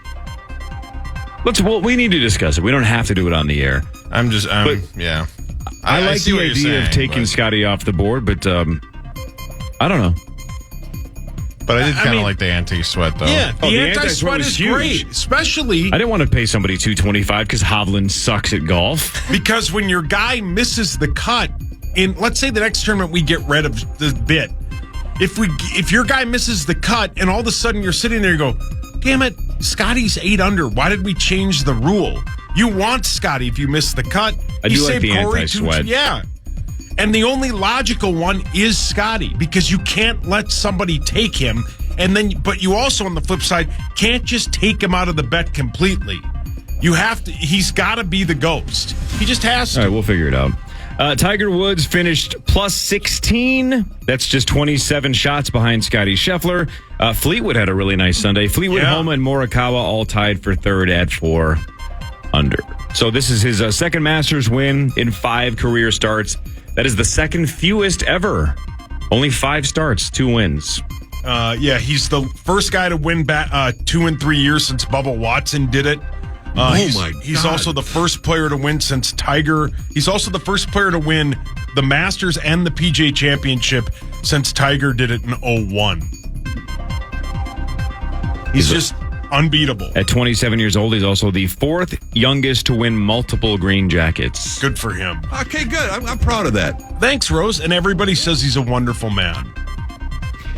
Speaker 8: We need to discuss it. We don't have to do it on the air.
Speaker 10: Yeah.
Speaker 8: I like
Speaker 10: see
Speaker 8: the
Speaker 10: what you're
Speaker 8: idea of
Speaker 10: saying,
Speaker 8: taking
Speaker 10: but-
Speaker 8: Scotty off the board, but I don't know.
Speaker 10: But I did kind of like the anti-sweat, though.
Speaker 5: Yeah,
Speaker 8: Oh,
Speaker 5: the
Speaker 8: the
Speaker 5: anti-sweat
Speaker 8: anti-sweat
Speaker 5: is
Speaker 8: is huge.
Speaker 5: great, especially
Speaker 8: I didn't want to pay somebody $225 because Hovland sucks at golf.
Speaker 5: because when your guy misses the cut, let's say the next tournament we get rid of the bit. If your guy misses the cut and all of a sudden you're sitting there, you go, damn it, Scotty's 8 under. Why did we change the rule? You want Scotty if you miss the cut.
Speaker 8: I do like the anti-sweat.
Speaker 5: Yeah. And the only logical one is Scotty because you can't let somebody take him. But you also, on the flip side, can't just take him out of the bet completely. You have to, he's got to be the ghost. He just has to.
Speaker 8: All right, we'll figure it out. Tiger Woods finished plus 16. That's just 27 shots behind Scotty Scheffler. Fleetwood had a really nice Sunday. Fleetwood, Homa, and Morikawa all tied for third at 4 under. So this is his second Masters win in 5 career starts. That is the second fewest ever. Only 5 starts, 2 wins.
Speaker 5: He's the first guy to win 2 in 3 years since Bubba Watson did it. He's also the first player to win since Tiger. He's also the first player to win the Masters and the PGA Championship since Tiger did it in 2001. He's just unbeatable.
Speaker 8: At 27 years old, he's also the 4th youngest to win multiple green jackets.
Speaker 5: Good for him.
Speaker 12: Okay, good. I'm proud of that.
Speaker 5: Thanks, Rose. And everybody says he's a wonderful man.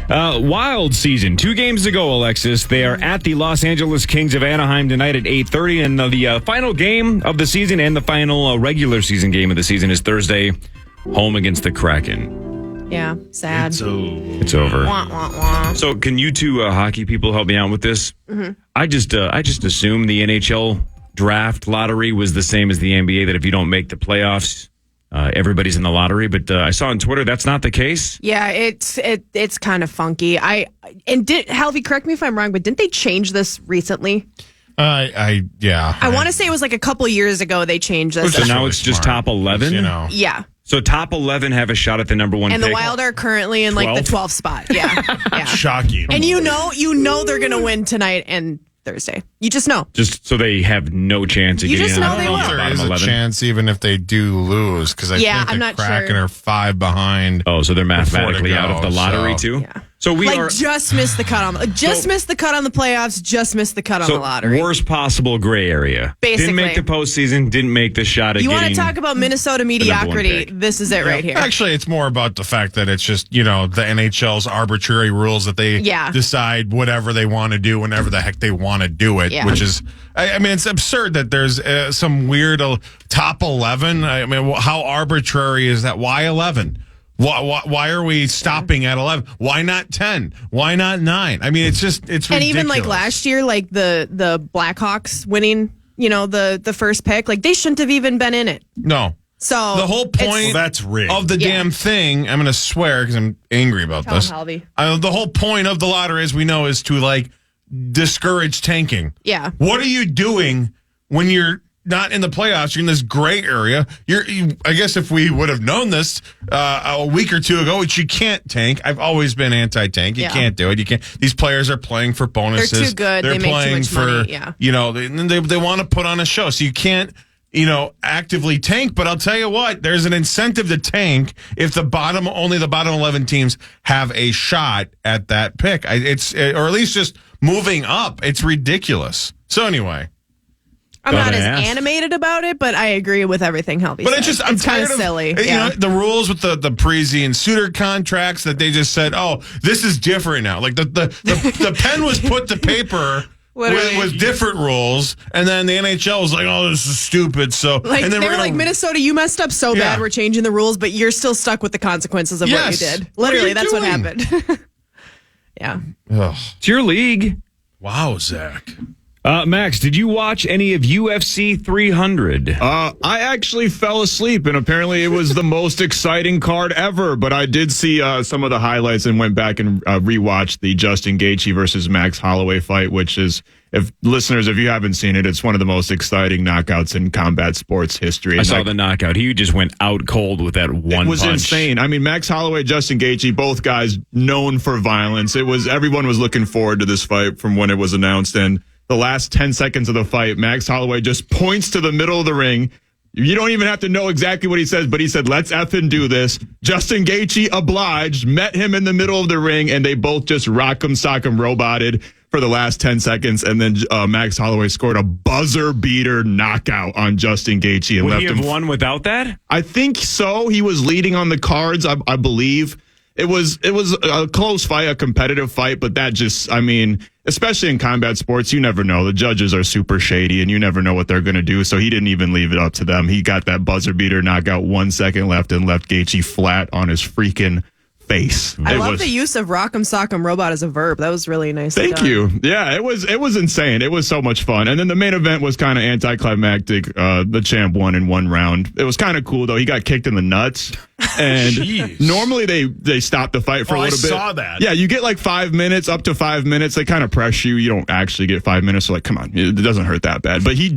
Speaker 8: Wild season. 2 games to go, Alexis. They are at the Los Angeles Kings of Anaheim tonight at 8:30. And the final game of the season and the final regular season game of the season is Thursday, home against the Kraken.
Speaker 9: Yeah, sad.
Speaker 8: It's over.
Speaker 9: Wah, wah, wah.
Speaker 8: So can you two hockey people help me out with this?
Speaker 9: Mm-hmm.
Speaker 8: I just assume the NHL draft lottery was the same as the NBA, that if you don't make the playoffs, everybody's in the lottery. But I saw on Twitter that's not the case.
Speaker 9: Yeah, it's kind of funky. Halvey, correct me if I'm wrong, but didn't they change this recently?
Speaker 10: I
Speaker 9: want to say it was like a couple years ago they changed this.
Speaker 8: So now it's just top 11?
Speaker 9: Yeah.
Speaker 8: So top 11 have a shot at the number 1
Speaker 9: And
Speaker 8: pick.
Speaker 9: the Wild are currently in like the 12th spot. Yeah.
Speaker 5: Shocking.
Speaker 9: And you know they're going to win tonight and Thursday. You just know.
Speaker 8: Just so they have no chance of
Speaker 9: You
Speaker 8: getting
Speaker 9: just know
Speaker 8: out
Speaker 9: they
Speaker 8: of
Speaker 9: will.
Speaker 8: the
Speaker 10: There
Speaker 8: bottom
Speaker 10: is
Speaker 8: 11.
Speaker 10: a chance even if they do lose because I think
Speaker 9: I'm
Speaker 10: the
Speaker 9: not
Speaker 10: Kraken
Speaker 9: sure.
Speaker 10: are 5 behind.
Speaker 8: Oh, so they're mathematically
Speaker 10: before to
Speaker 8: out of the
Speaker 10: go,
Speaker 8: lottery
Speaker 10: so-
Speaker 8: too?
Speaker 9: Yeah.
Speaker 8: So we are
Speaker 9: just missed the cut on missed the cut on the playoffs, just missed the cut on the lottery.
Speaker 8: Worst possible gray area.
Speaker 9: Basically.
Speaker 8: Didn't make the postseason, didn't make the shot at
Speaker 9: You want to
Speaker 8: getting
Speaker 9: talk about Minnesota
Speaker 8: number 1
Speaker 9: mediocrity?
Speaker 8: pick.
Speaker 9: This is it right here.
Speaker 10: Actually, it's more about the fact that it's just, the NHL's arbitrary rules that they decide whatever they want to do whenever the heck they want to do it, which is, I mean, it's absurd that there's some weird top 11. I mean, how arbitrary is that? Why 11? Why are we stopping at 11? Why not 10? Why not 9? I mean, it's ridiculous.
Speaker 9: And even like last year, like the Blackhawks winning, the first pick, like they shouldn't have even been in it.
Speaker 10: No.
Speaker 9: So
Speaker 10: the whole point
Speaker 5: that's rigged.
Speaker 10: of the damn thing, I'm going to swear because I'm angry about
Speaker 9: Tell
Speaker 10: this.
Speaker 9: him, Halvey.
Speaker 10: The whole point of the lottery, as we know, is to discourage tanking.
Speaker 9: Yeah.
Speaker 10: What are you doing when you're not in the playoffs? You're in this gray area. I guess if we would have known this a week or two ago, which you can't tank. I've always been anti-tank. You can't do it. You can't. These players are playing for bonuses.
Speaker 9: They're too good.
Speaker 10: They're
Speaker 9: They make
Speaker 10: playing
Speaker 9: too much money. Yeah.
Speaker 10: They want to put on a show, so you can't. Actively tank, but I'll tell you what, there's an incentive to tank if only the bottom 11 teams have a shot at that pick. Or at least just moving up. It's ridiculous. So anyway.
Speaker 9: I'm not as animated about it, but I agree with everything Halvey said.
Speaker 10: I'm
Speaker 9: it's kind
Speaker 10: tired
Speaker 9: of silly.
Speaker 10: The rules with the Preezy and Suter contracts that they just said, oh, this is different now. Like the pen was put to paper with different rules, and then the NHL was like, "Oh, this is stupid." So,
Speaker 9: and then they were like, "Minnesota, you messed up so bad. We're changing the rules, but you're still stuck with the consequences of what you did." Literally, that's what happened. Yeah,
Speaker 8: it's your league.
Speaker 5: Wow, Zach.
Speaker 8: Max, did you watch any of UFC 300?
Speaker 11: I actually fell asleep, and apparently it was the most exciting card ever. But I did see some of the highlights and went back and rewatched the Justin Gaethje versus Max Holloway fight, which is, if you haven't seen it, it's one of the most exciting knockouts in combat sports history.
Speaker 8: I saw the knockout. He just went out cold with that one punch.
Speaker 11: It was insane. I mean, Max Holloway, Justin Gaethje, both guys known for violence. Everyone was looking forward to this fight from when it was announced, and the last 10 seconds of the fight, Max Holloway just points to the middle of the ring. You don't even have to know exactly what he says, but he said, "Let's effing do this." Justin Gaethje obliged, met him in the middle of the ring, and they both just rock'em sock'em roboted for the last 10 seconds. And then Max Holloway scored a buzzer beater knockout on Justin Gaethje. And
Speaker 8: Would
Speaker 11: left
Speaker 8: he have
Speaker 11: him
Speaker 8: won without that?
Speaker 11: I think so. He was leading on the cards, I believe. It was a close fight, a competitive fight, but that just, I mean, especially in combat sports, you never know. The judges are super shady, and you never know what they're going to do. So he didn't even leave it up to them. He got that buzzer beater knockout 1 second left and left Gaethje flat on his freaking face.
Speaker 9: I love the use of rock'em sock'em robot as a verb. That was really nice.
Speaker 11: Thank you. Yeah, it was insane. It was so much fun. And then the main event was kind of anticlimactic. The champ won in one round. It was kind of cool though. He got kicked in the nuts. And normally they stop the fight for a little bit.
Speaker 5: I saw that.
Speaker 11: Yeah, you get like 5 minutes, up to 5 minutes. They kind of press you. You don't actually get 5 minutes. So like, come on, it doesn't hurt that bad. But he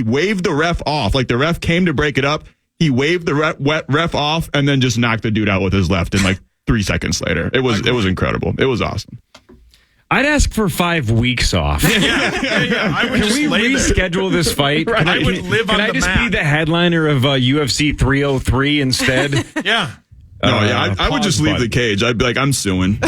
Speaker 11: waved the ref off. Like the ref came to break it up. He waved the ref off and then just knocked the dude out with his left in like 3 seconds later. It was incredible. It was awesome.
Speaker 8: I'd ask for 5 weeks off.
Speaker 5: Yeah. I would
Speaker 8: Can we reschedule this fight?
Speaker 5: Right. I would live on the
Speaker 8: Can I just
Speaker 5: mat.
Speaker 8: be the headliner of UFC 303 instead?
Speaker 5: Yeah.
Speaker 11: I would just leave the cage. I'd be like, I'm suing.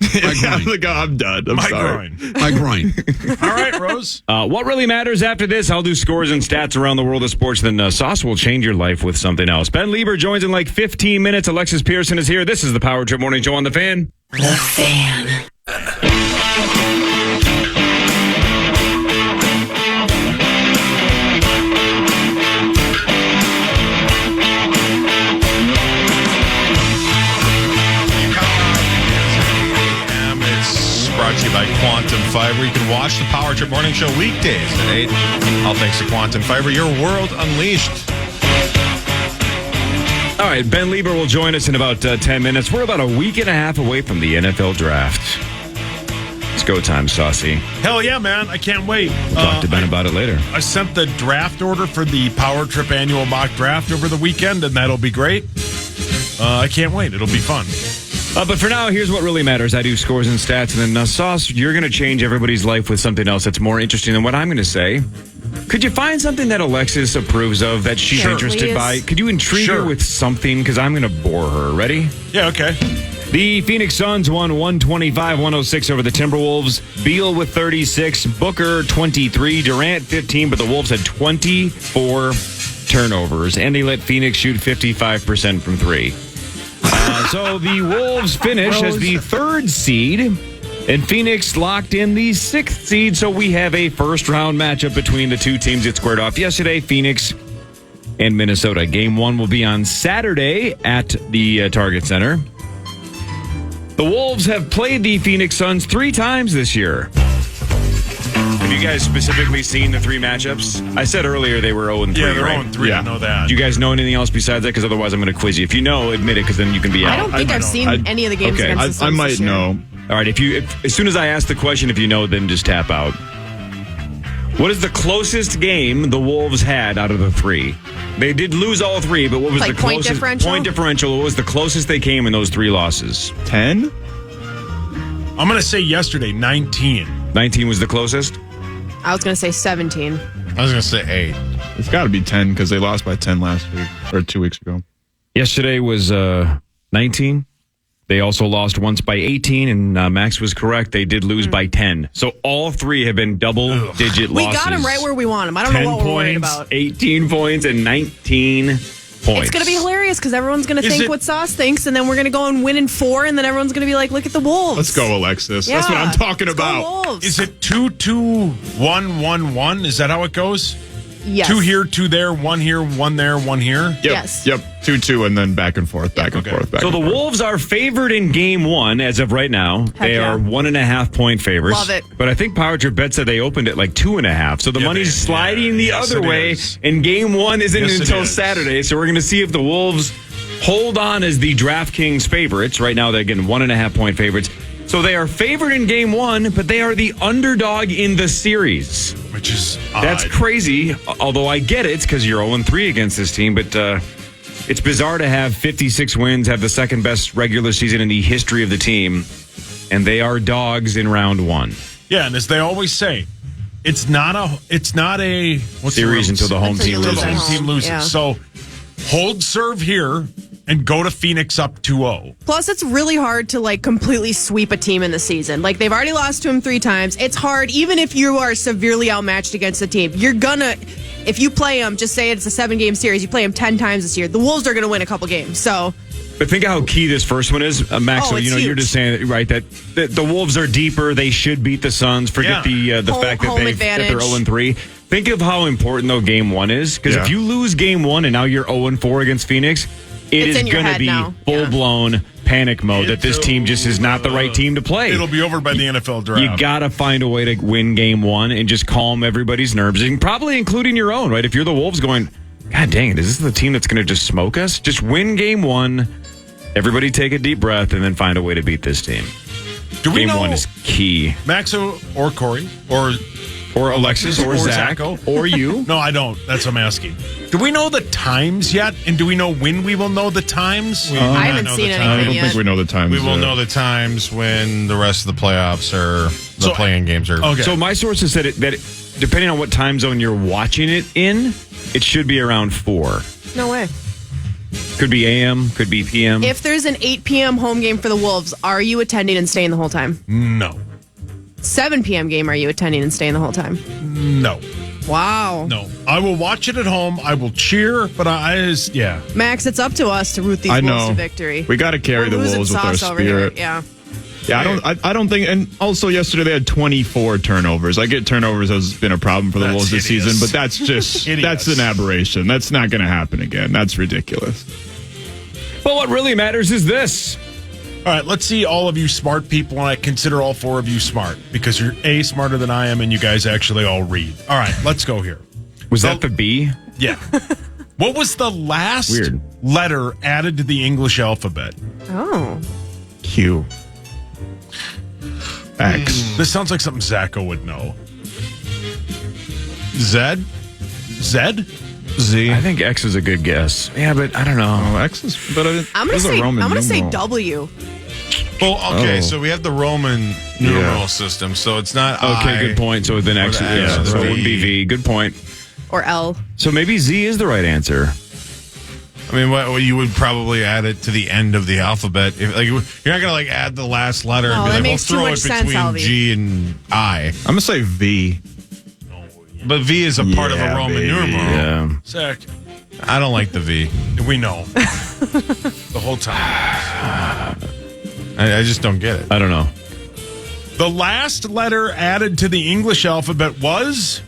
Speaker 11: I'm like, I'm done. I'm sorry.
Speaker 13: My groin.
Speaker 5: All right, Rose.
Speaker 8: What really matters after this? I'll do scores and stats around the world of sports. Then Sauce will change your life with something else. Ben Lieber joins in like 15 minutes. Alexis Pearson is here. This is the Power Trip Morning Show on The Fan.
Speaker 14: The Fan.
Speaker 10: Brought to you by Quantum Fiber. You can watch the Power Trip Morning Show weekdays at 8. All thanks to Quantum Fiber, your world unleashed.
Speaker 8: All right, Ben Lieber will join us in about 10 minutes. We're about a week and a half away from the NFL draft. It's go time, Saucy.
Speaker 5: Hell yeah, man. I can't wait.
Speaker 8: Talk to Ben about it later.
Speaker 5: I sent the draft order for the Power Trip annual mock draft over the weekend, and that'll be great. I can't wait. It'll be fun.
Speaker 8: But for now, here's what really matters. I do scores and stats, and then Sauce, you're going to change everybody's life with something else that's more interesting than what I'm going to say. Could you find something that Alexis approves of that she's interested by? Could you intrigue her with something? Because I'm going to bore her. Ready?
Speaker 5: Yeah, okay.
Speaker 8: The Phoenix Suns won 125-106 over the Timberwolves. Beal with 36, Booker 23, Durant 15, but the Wolves had 24 turnovers, and they let Phoenix shoot 55% from three. So the Wolves finish as the 3rd seed, and Phoenix locked in the 6th seed. So we have a first-round matchup between the two teams that squared off yesterday, Phoenix and Minnesota. Game 1 will be on Saturday at the Target Center. The Wolves have played the Phoenix Suns 3 times this year. Have you guys specifically seen the 3 matchups? I said earlier they were 0-3,
Speaker 5: Yeah, they're
Speaker 8: right?
Speaker 5: 0-3. I know that.
Speaker 8: Do you guys know anything else besides that? Because otherwise I'm going to quiz you. If you know, admit it, because then you can be out.
Speaker 9: I don't think I've seen any of the games against the Suns
Speaker 11: I might
Speaker 9: this year.
Speaker 11: know.
Speaker 8: All right, if as soon as I ask the question, if you know, then just tap out. What is the closest game the Wolves had out of the 3? They did lose all 3, but what was
Speaker 9: Like
Speaker 8: the
Speaker 9: point
Speaker 8: closest
Speaker 9: differential?
Speaker 8: point differential? What was the closest they came in those 3 losses?
Speaker 11: 10?
Speaker 5: I'm going to say yesterday, 19.
Speaker 8: 19 was the closest?
Speaker 9: I was going to say 17.
Speaker 10: I was going to say 8.
Speaker 11: It's got to be 10 because they lost by 10 last week or 2 weeks ago.
Speaker 8: Yesterday was 19. They also lost once by 18, and Max was correct. They did lose by 10. So all 3 have been double-digit losses.
Speaker 9: We got them right where we want them. I don't know what we're worried about.
Speaker 8: 18 points, and 19 points.
Speaker 9: It's going to be hilarious because everyone's going to think what Sauce thinks, and then we're going to go and win in 4, and then everyone's going to be like, look at the Wolves.
Speaker 11: Let's go, Alexis. That's what I'm talking about.
Speaker 9: Wolves.
Speaker 5: Is it 2-2-1-1-1? Is that how it goes?
Speaker 9: Yes.
Speaker 5: 2 here, 2 there, 1 here, 1 there, 1 here.
Speaker 11: Yep.
Speaker 9: Yes.
Speaker 11: Yep. 2-2, and then back and forth, back and forth, back
Speaker 8: So
Speaker 11: and
Speaker 8: the
Speaker 11: forth.
Speaker 8: Wolves are favored in game 1 as of right now. They
Speaker 9: yeah.
Speaker 8: are 1.5 point favorites.
Speaker 9: Love it.
Speaker 8: But I think Power Trip Bet said they opened at like 2.5. So the money's sliding the
Speaker 5: Yes,
Speaker 8: other
Speaker 5: it
Speaker 8: way.
Speaker 5: is.
Speaker 8: And game 1 isn't
Speaker 5: Yes, it
Speaker 8: until
Speaker 5: is.
Speaker 8: Saturday. So we're going to see if the Wolves hold on as the DraftKings favorites. Right now they're getting 1.5 point favorites. So they are favored in game 1, but they are the underdog in the series.
Speaker 5: Which is odd.
Speaker 8: That's crazy, although I get it because you're 0-3 against this team, but it's bizarre to have 56 wins, have the second best regular season in the history of the team, and they are dogs in round 1.
Speaker 5: Yeah, and as they always say, it's not a what's the
Speaker 8: Series
Speaker 5: word?
Speaker 8: until the home
Speaker 9: Until
Speaker 8: team
Speaker 9: you lose
Speaker 5: Until
Speaker 9: at
Speaker 5: the
Speaker 8: loses.
Speaker 5: home team loses.
Speaker 9: Yeah.
Speaker 5: So hold serve here and go to Phoenix up 2-0.
Speaker 9: Plus, it's really hard to like completely sweep a team in the season. Like they've already lost to him 3 times. It's hard, even if you are severely outmatched against the team. You're gonna, if you play them, just say it's a 7-game series. You play them 10 times this year. The Wolves are gonna win a couple games. So,
Speaker 8: But think how key this first one is, Max.
Speaker 9: Oh,
Speaker 8: So,
Speaker 9: it's
Speaker 8: you're
Speaker 9: huge.
Speaker 8: just saying right that the Wolves are deeper. They should beat the Suns. Forget the fact that
Speaker 9: Home
Speaker 8: they're
Speaker 9: advantage.
Speaker 8: 0-3. Think of how important though game 1 is, because if you lose game 1 and now you're 0-4 against Phoenix, it
Speaker 9: It's
Speaker 8: is
Speaker 9: in your
Speaker 8: going to
Speaker 9: head
Speaker 8: be
Speaker 9: now.
Speaker 8: full blown panic mode that this team just is not the right team to play.
Speaker 5: It'll be over by the NFL draft.
Speaker 8: You got to find a way to win game 1 and just calm everybody's nerves, and probably including your own, right? If you're the Wolves going, God dang it, is this the team that's going to just smoke us? Just win game 1. Everybody take a deep breath and then find a way to beat this team.
Speaker 5: Do we
Speaker 8: Game
Speaker 5: know
Speaker 8: 1 is key.
Speaker 5: Max or Corey
Speaker 8: Or Alexis or Zach
Speaker 5: Zacho?
Speaker 8: or you.
Speaker 5: No, I don't. That's what I'm asking. Do we know the times yet? And do we know when we will know the times?
Speaker 9: I haven't seen anything
Speaker 11: I don't
Speaker 9: yet.
Speaker 11: think we know the times.
Speaker 10: We will know the times when the rest of the playoffs or the playing games are.
Speaker 5: Okay.
Speaker 8: So my sources said that depending on what time zone you're watching it in, it should be around 4.
Speaker 9: No way.
Speaker 8: Could be AM, could be PM.
Speaker 9: If there's an 8 p.m. home game for the Wolves, are you attending and staying the whole time?
Speaker 5: No.
Speaker 9: 7 p.m. game, are you attending and staying the whole time?
Speaker 5: No.
Speaker 9: Wow.
Speaker 5: No. I will watch it at home. I will cheer, but yeah.
Speaker 9: Max, it's up to us to root these
Speaker 11: I
Speaker 9: Wolves
Speaker 11: know.
Speaker 9: to victory.
Speaker 11: We got to carry
Speaker 9: We're
Speaker 11: the
Speaker 9: losing
Speaker 11: Wolves with our
Speaker 9: sauce over here.
Speaker 11: spirit.
Speaker 9: Yeah.
Speaker 11: Yeah, I don't think, and also yesterday they had 24 turnovers. I get turnovers has been a problem for the
Speaker 5: That's
Speaker 11: Wolves this
Speaker 5: hideous.
Speaker 11: season, but that's just that's an aberration. That's not going to happen again. That's ridiculous.
Speaker 8: But what really matters is this.
Speaker 5: All right, let's see all of you smart people, and I consider all 4 of you smart because you're A, smarter than I am, and you guys actually all read. All right, let's go here.
Speaker 8: Was that the B?
Speaker 5: Yeah. What was the last
Speaker 8: Weird.
Speaker 5: letter added to the English alphabet?
Speaker 9: Oh.
Speaker 11: Q. X.
Speaker 5: This sounds like something Zacho would know.
Speaker 10: Z?
Speaker 5: Z?
Speaker 10: Z?
Speaker 8: I think X is a good guess. Yeah, but I don't know.
Speaker 11: Oh, X is, but
Speaker 9: I'm gonna say W.
Speaker 10: Well, okay,
Speaker 11: Oh.
Speaker 10: so we have the Roman numeral system, so it's not
Speaker 8: Okay,
Speaker 10: I.
Speaker 8: good point. So then X,
Speaker 10: Or the X,
Speaker 8: yeah, so
Speaker 10: the
Speaker 8: it wouldn't be
Speaker 10: V.
Speaker 8: V. Good point.
Speaker 9: Or L.
Speaker 8: So maybe Z is the right answer.
Speaker 10: I mean, what you would probably add it to the end of the alphabet. If, like, you're not gonna add the last letter
Speaker 9: No,
Speaker 10: and be
Speaker 9: that
Speaker 10: like, we'll
Speaker 9: makes too
Speaker 10: throw
Speaker 9: much
Speaker 10: it
Speaker 9: sense,
Speaker 10: between
Speaker 9: Alvy.
Speaker 10: G and I.
Speaker 11: I'm going to say V.
Speaker 10: But V is a part of a
Speaker 11: Yeah,
Speaker 10: Roman
Speaker 11: baby.
Speaker 10: numeral.
Speaker 8: Yeah.
Speaker 5: Zach,
Speaker 10: I don't like the V.
Speaker 5: we know. The whole time.
Speaker 10: I just don't get it.
Speaker 8: I don't know.
Speaker 5: The last letter added to the English alphabet was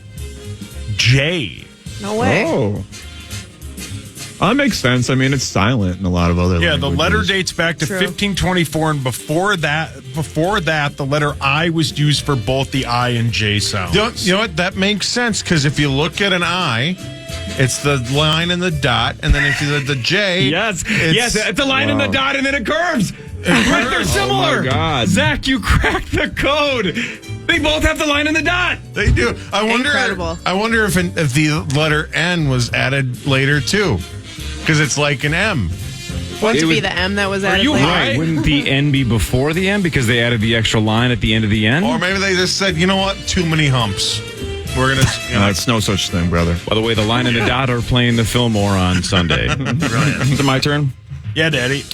Speaker 5: J.
Speaker 9: No way.
Speaker 11: Oh. That makes sense. I mean, it's silent in a lot of other
Speaker 5: Yeah, the letter
Speaker 11: languages.
Speaker 5: dates back to
Speaker 9: True.
Speaker 5: 1524, and before that, the letter I was used for both the I and J sounds.
Speaker 10: You know what? That makes sense because if you look at an I, it's the line and the dot, and then if you look at the J,
Speaker 8: Yes, it's a line in the dot and then it curves. Right, they're
Speaker 11: Oh,
Speaker 8: similar.
Speaker 11: my God.
Speaker 8: Zach, you cracked the code. They both have the line in the dot.
Speaker 10: They do. I wonder.
Speaker 9: Incredible.
Speaker 10: I wonder if the letter N was added later too, because it's like an M.
Speaker 9: Want
Speaker 8: It
Speaker 9: to be
Speaker 8: would-
Speaker 9: the M that was
Speaker 8: Are
Speaker 9: added
Speaker 8: you
Speaker 9: later?
Speaker 8: right? Wouldn't the N be before the N because they added the extra line at the end of the N?
Speaker 10: Or maybe they just said, you know what? Too many humps. We're gonna. You
Speaker 11: No,
Speaker 10: know,
Speaker 11: it's no such thing, brother.
Speaker 8: By the way, the line and the dot are playing the Fillmore on Sunday. Is it my turn?
Speaker 5: Yeah, Daddy.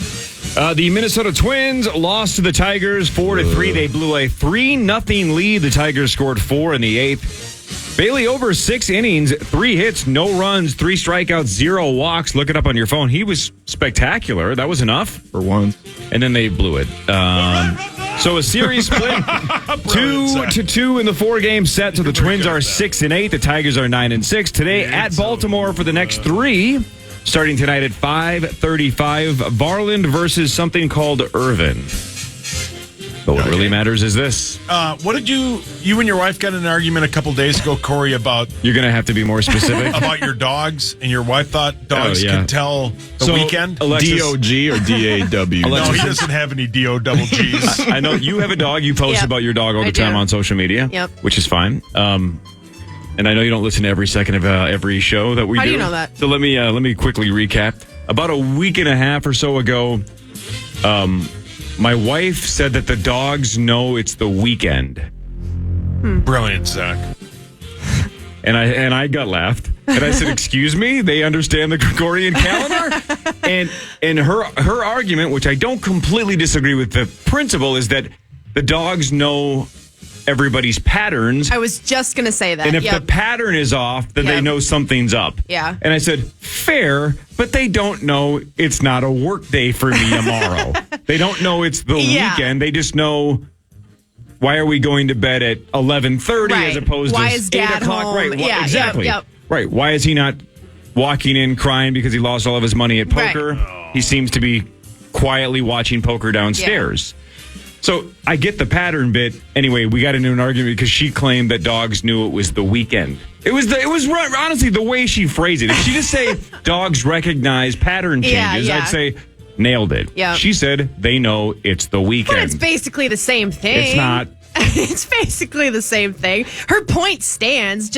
Speaker 8: The Minnesota Twins lost to the Tigers 4-3. They blew a 3-0 lead. The Tigers scored 4 in the 8th. Bailey over 6 innings, 3 hits, no runs, 3 strikeouts, 0 walks. Look it up on your phone. He was spectacular. That was enough.
Speaker 11: For once.
Speaker 8: And then they blew it. So a series split 2-2 in the 4-game set. So the Twins are 6-8. The Tigers are 9-6. Today at Baltimore for the next 3. Starting tonight at 5:35. Varland versus something called Irvin. But what really matters is this.
Speaker 5: What did you and your wife got in an argument a couple days ago, Corey, about...
Speaker 8: You're going to have to be more specific.
Speaker 5: About your dogs, and your wife thought dogs could tell the weekend?
Speaker 11: Alexis, D-O-G or D-A-W?
Speaker 5: No, he doesn't have any D-O-double-Gs.
Speaker 8: I know you have a dog. You post about your dog all the time on social media, which is fine. And I know you don't listen to every second of every show that we do.
Speaker 9: How do you know that?
Speaker 8: So let me quickly recap. About a week and a half or so ago, my wife said that the dogs know it's the weekend.
Speaker 5: Brilliant, Zach.
Speaker 8: And I gut laughed. And I said, "Excuse me? They understand the Gregorian calendar?" And her argument, which I don't completely disagree with the principle, is that the dogs know everybody's patterns.
Speaker 9: I was just going to say that.
Speaker 8: And if the pattern is off, then they know something's up.
Speaker 9: Yeah.
Speaker 8: And I said, fair, but they don't know it's not a work day for me tomorrow. They don't know it's the weekend. They just know, why are we going to bed at 11:30 as opposed
Speaker 9: why
Speaker 8: to
Speaker 9: is
Speaker 8: 8
Speaker 9: Dad
Speaker 8: o'clock?
Speaker 9: home?
Speaker 8: Right.
Speaker 9: Yeah,
Speaker 8: exactly.
Speaker 9: Yep.
Speaker 8: Right. Why is he not walking in crying because he lost all of his money at poker?
Speaker 9: Right.
Speaker 8: He seems to be quietly watching poker downstairs. So I get the pattern bit. Anyway, we got into an argument because she claimed that dogs knew it was the weekend. It was honestly the way she phrased it. If she just say dogs recognize pattern changes, I'd say nailed it.
Speaker 9: Yeah.
Speaker 8: She said they know it's the weekend.
Speaker 9: But it's basically the same thing.
Speaker 8: It's not.
Speaker 9: It's basically the same thing. Her point stands.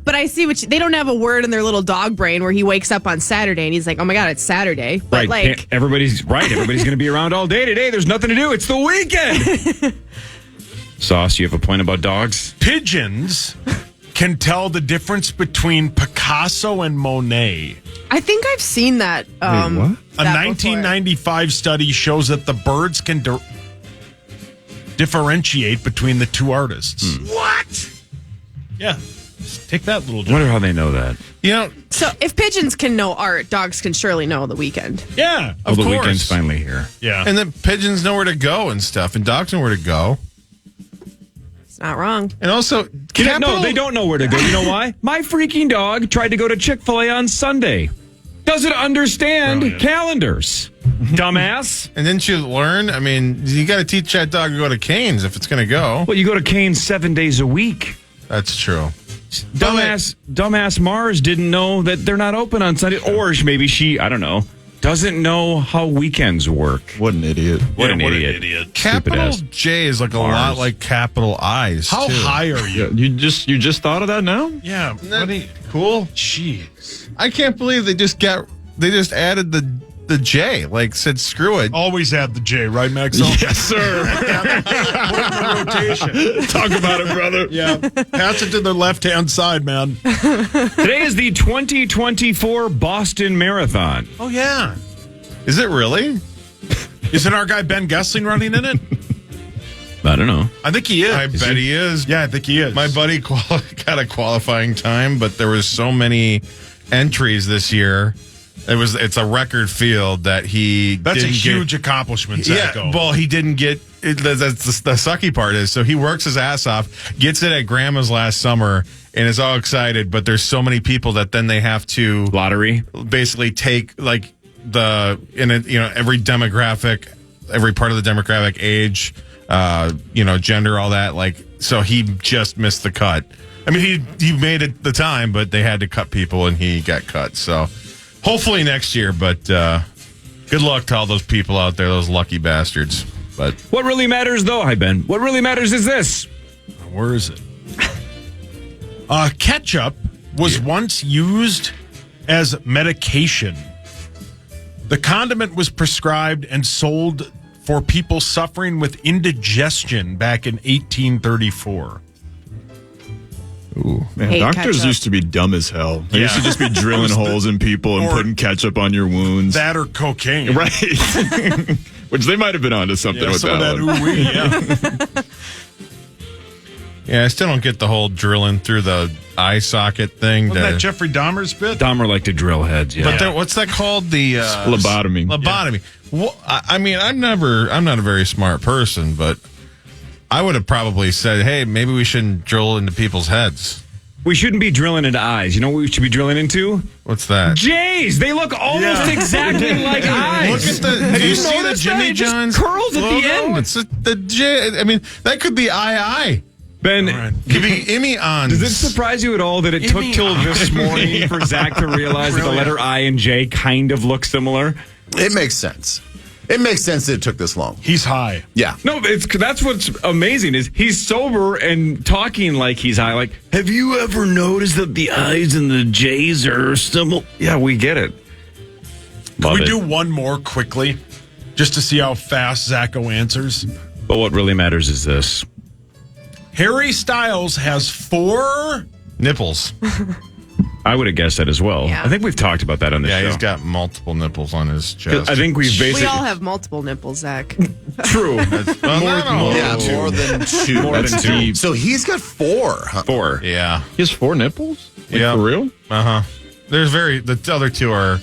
Speaker 9: But I see they don't have a word in their little dog brain where he wakes up on Saturday and he's like, "Oh my God, it's Saturday." But
Speaker 8: right. Everybody's going to be around all day today. There's nothing to do. It's the weekend. Sauce, you have a point about dogs?
Speaker 5: Pigeons can tell the difference between Picasso and Monet.
Speaker 9: I think I've seen that.
Speaker 11: Wait, what?
Speaker 5: A 1995 study shows that the birds can differentiate between the two artists.
Speaker 9: What?
Speaker 5: Yeah. Take that little
Speaker 8: I wonder how they know that.
Speaker 9: So if pigeons can know art, dogs can surely know the weekend.
Speaker 5: Yeah,
Speaker 10: of
Speaker 8: the
Speaker 10: course.
Speaker 8: weekend's finally here.
Speaker 5: Yeah.
Speaker 10: And then pigeons know where to go and stuff, and dogs know where to go.
Speaker 9: It's not wrong.
Speaker 10: And also,
Speaker 8: no, they don't know where to go. You know why? My freaking dog tried to go to Chick-fil-A on Sunday. Doesn't understand calendars. Dumbass.
Speaker 10: And didn't you learn? I mean, you got to teach that dog to go to Cane's if it's going to go.
Speaker 8: Well, you go to Cane's 7 days a week.
Speaker 10: That's true.
Speaker 8: Dumbass Mars didn't know that they're not open on Sunday. Or maybe she, I don't know, doesn't know how weekends work.
Speaker 11: What an idiot.
Speaker 8: What an idiot.
Speaker 10: Capital J is like a lot like capital I's.
Speaker 5: How
Speaker 10: too.
Speaker 5: high are you?
Speaker 11: You just thought of that now?
Speaker 5: Yeah.
Speaker 10: Cool.
Speaker 5: Jeez.
Speaker 10: I can't believe they just added the J. Like said, screw it.
Speaker 5: Always add the J, right, Maxwell?
Speaker 11: Yes, sir.
Speaker 5: Put it in the rotation.
Speaker 11: Talk about it, brother.
Speaker 5: Yeah. Pass it to the left-hand side, man.
Speaker 8: Today is the 2024 Boston Marathon.
Speaker 5: Oh, yeah.
Speaker 10: Is it really?
Speaker 5: Isn't our guy Ben Gessling running in it?
Speaker 8: I don't know.
Speaker 5: I think he is.
Speaker 10: I bet he is.
Speaker 5: Yeah, I think he is.
Speaker 10: My buddy got a qualifying time, but there was so many entries this year. It's a record field that
Speaker 5: That's a huge accomplishment, Zach.
Speaker 10: Yeah, well, he didn't get it. That's the sucky part is, so he works his ass off, gets it at grandma's last summer, and is all excited, but there's so many people that then they have to
Speaker 8: lottery
Speaker 10: basically take like every demographic, every part of the demographic, age, gender, all that, like, so he just missed the cut. I mean, he made it the time, but they had to cut people and he got cut. So hopefully next year, but good luck to all those people out there, those lucky bastards. But
Speaker 8: what really matters, though, hi Ben, what really matters is this.
Speaker 5: Where is it? Ketchup was once used as medication. The condiment was prescribed and sold for people suffering with indigestion back in 1834.
Speaker 11: Ooh, man,
Speaker 9: Hate
Speaker 11: doctors
Speaker 9: ketchup.
Speaker 11: used to be dumb as hell. They used to just be drilling holes in people and putting ketchup on your wounds.
Speaker 5: That or cocaine.
Speaker 11: Right. Which they might have been onto something with
Speaker 5: some
Speaker 11: that
Speaker 5: of
Speaker 11: one.
Speaker 5: that ooh-wee, yeah.
Speaker 10: Yeah, I still don't get the whole drilling through the eye socket thing.
Speaker 5: Wasn't that Jeffrey Dahmer's bit?
Speaker 8: Dahmer liked to drill heads, yeah.
Speaker 10: But what's that called? The
Speaker 11: Lobotomy.
Speaker 10: Lobotomy. Well, I mean, I'm not a very smart person, but I would have probably said, hey, maybe we shouldn't drill into people's heads.
Speaker 8: We shouldn't be drilling into eyes. You know what we should be drilling into?
Speaker 10: What's that?
Speaker 8: J's. They look almost exactly like eyes.
Speaker 10: Look at do you see the Jimmy John's
Speaker 8: curls at
Speaker 10: logo?
Speaker 8: the end?
Speaker 10: It's the J. I mean, that could be I.
Speaker 8: Ben,
Speaker 10: could be Immy-ons.
Speaker 8: Does it surprise you at all that it took till this morning for Zach to realize that the letter I and J kind of look similar?
Speaker 13: It makes sense. It makes sense that it took this long.
Speaker 5: He's high.
Speaker 13: Yeah.
Speaker 8: No, that's what's amazing is he's sober and talking like he's high. Like, have you ever noticed that the I's and the J's are similar? Yeah, we get it.
Speaker 5: Can we do one more quickly just to see how fast Zacho answers?
Speaker 8: But what really matters is this.
Speaker 5: Harry Styles has 4
Speaker 10: nipples.
Speaker 8: I would have guessed that as well.
Speaker 9: Yeah.
Speaker 8: I think we've talked about that on the show.
Speaker 10: Yeah, he's got multiple nipples on his chest.
Speaker 8: I think we've basically...
Speaker 9: We all have multiple nipples, Zach.
Speaker 8: True.
Speaker 10: More
Speaker 13: than 2.
Speaker 8: More than 2.
Speaker 13: So he's got 4. Huh?
Speaker 8: 4.
Speaker 10: Yeah.
Speaker 11: He has 4 nipples? Like,
Speaker 10: yeah.
Speaker 11: For real?
Speaker 10: Uh-huh. The other 2 are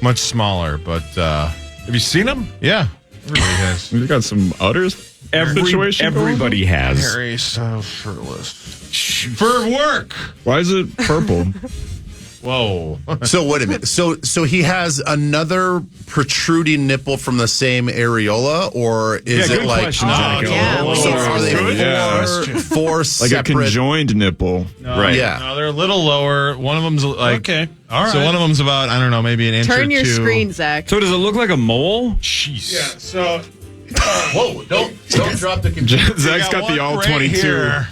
Speaker 10: much smaller, but
Speaker 5: have you seen him?
Speaker 10: Yeah. Everybody has.
Speaker 11: He's got some udders situation.
Speaker 8: Everybody has.
Speaker 10: Harry Styles shirtless. For work.
Speaker 11: Why is it purple?
Speaker 10: Whoa.
Speaker 13: So wait a minute. So he has another protruding nipple from the same areola, or is it like
Speaker 8: question, Zach.
Speaker 13: So are they 4
Speaker 11: like
Speaker 13: separate?
Speaker 11: a conjoined nipple?
Speaker 10: Right.
Speaker 13: Yeah.
Speaker 10: No, they're a little lower. One of them's like
Speaker 5: Okay. All right.
Speaker 10: So one of them's about, I don't know, maybe an inch or 2.
Speaker 9: Turn your screen, Zach.
Speaker 8: So does it look like a mole?
Speaker 5: Jeez.
Speaker 10: Yeah. So whoa! Don't drop the controller.
Speaker 11: Zach's got the all
Speaker 10: right
Speaker 11: 22.
Speaker 10: here.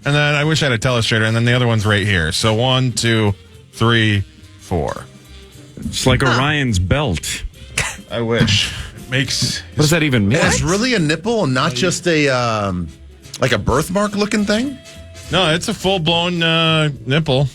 Speaker 10: And then I wish I had a telestrator, and then the other one's right here. So 1, 2, 3, 4.
Speaker 8: It's like Orion's belt.
Speaker 10: I wish.
Speaker 5: It makes...
Speaker 8: What does that even mean?
Speaker 13: And it's really a nipple and not just a like a birthmark looking thing.
Speaker 10: No, it's a full blown nipple.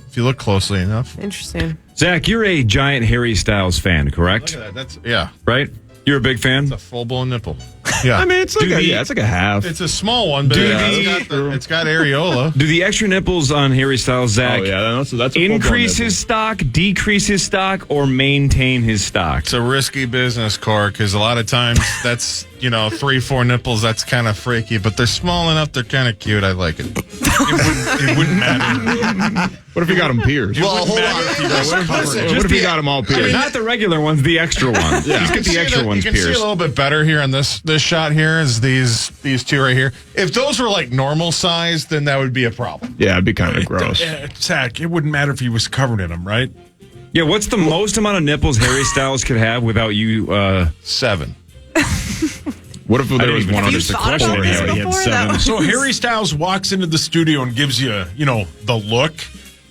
Speaker 10: If you look closely enough.
Speaker 9: Interesting.
Speaker 8: Zach, you're a giant Harry Styles fan, correct?
Speaker 10: Look at that. That's
Speaker 8: Right? You're a big fan?
Speaker 10: It's a full blown nipple. Yeah.
Speaker 11: I mean, it's like it's like a half.
Speaker 10: It's a small one, but it's got areola.
Speaker 8: Do the extra nipples on Harry Styles, Zach,
Speaker 11: Oh, yeah, that's a
Speaker 8: increase his stock, decrease his stock, or maintain his stock?
Speaker 10: It's a risky business, Core, because a lot of times that's, 3, 4 nipples, that's kind of freaky, but they're small enough, they're kind of cute. I like it.
Speaker 5: It wouldn't matter.
Speaker 11: What if you got them pierced?
Speaker 13: Well, hold on.
Speaker 11: What if you got them all pierced?
Speaker 8: Not the regular ones, the extra ones.
Speaker 11: Yeah.
Speaker 8: Just get the extra ones
Speaker 10: You can see a
Speaker 8: pierced.
Speaker 10: little bit better here on this shot here is these 2 right here. If those were like normal size, then that would be a problem.
Speaker 11: Yeah, it'd be kind of gross.
Speaker 5: Zach, it wouldn't matter if he was covered in them, right?
Speaker 8: Yeah, what's the most amount of nipples Harry Styles could have without you?
Speaker 10: 7.
Speaker 11: What if there was one
Speaker 9: you
Speaker 11: under
Speaker 9: thought
Speaker 11: the
Speaker 9: about this
Speaker 11: question?
Speaker 8: He had
Speaker 9: before?
Speaker 8: 7.
Speaker 5: So Harry Styles walks into the studio and gives you, the look,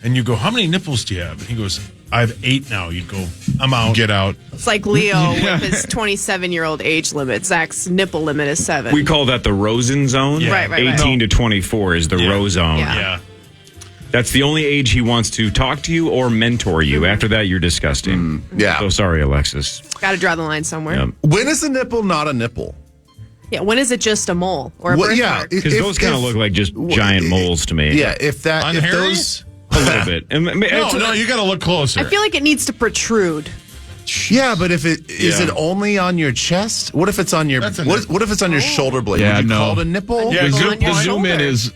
Speaker 5: and you go, "How many nipples do you have?" And he goes, "I have 8 now." You go, "I'm out."
Speaker 10: Get out.
Speaker 9: It's like Leo with his 27-year-old age limit. Zach's nipple limit is 7.
Speaker 8: We call that the Rosen zone.
Speaker 5: Yeah.
Speaker 9: Right.
Speaker 8: 18 to 24 is the row zone.
Speaker 9: Yeah.
Speaker 5: Yeah.
Speaker 8: That's the only age he wants to talk to you or mentor you. After that, you're disgusting.
Speaker 13: Yeah.
Speaker 8: So sorry, Alexis.
Speaker 9: Got to draw the line somewhere.
Speaker 8: Yeah.
Speaker 13: When is a nipple not a nipple?
Speaker 9: Yeah, when is it just a mole or a
Speaker 13: Well,
Speaker 9: birthmark?
Speaker 8: Because those kind of look like just giant moles to me.
Speaker 13: Yeah, if
Speaker 10: Harry?
Speaker 13: those.
Speaker 8: A little bit.
Speaker 10: No, you got to look closer.
Speaker 9: I feel like it needs to protrude.
Speaker 13: Yeah, but if it is it only on your chest? What if it's on your what if it's on your shoulder blade?
Speaker 11: Yeah,
Speaker 13: Would you
Speaker 11: no.
Speaker 13: call it a nipple?
Speaker 5: Yeah,
Speaker 11: The zoom in it is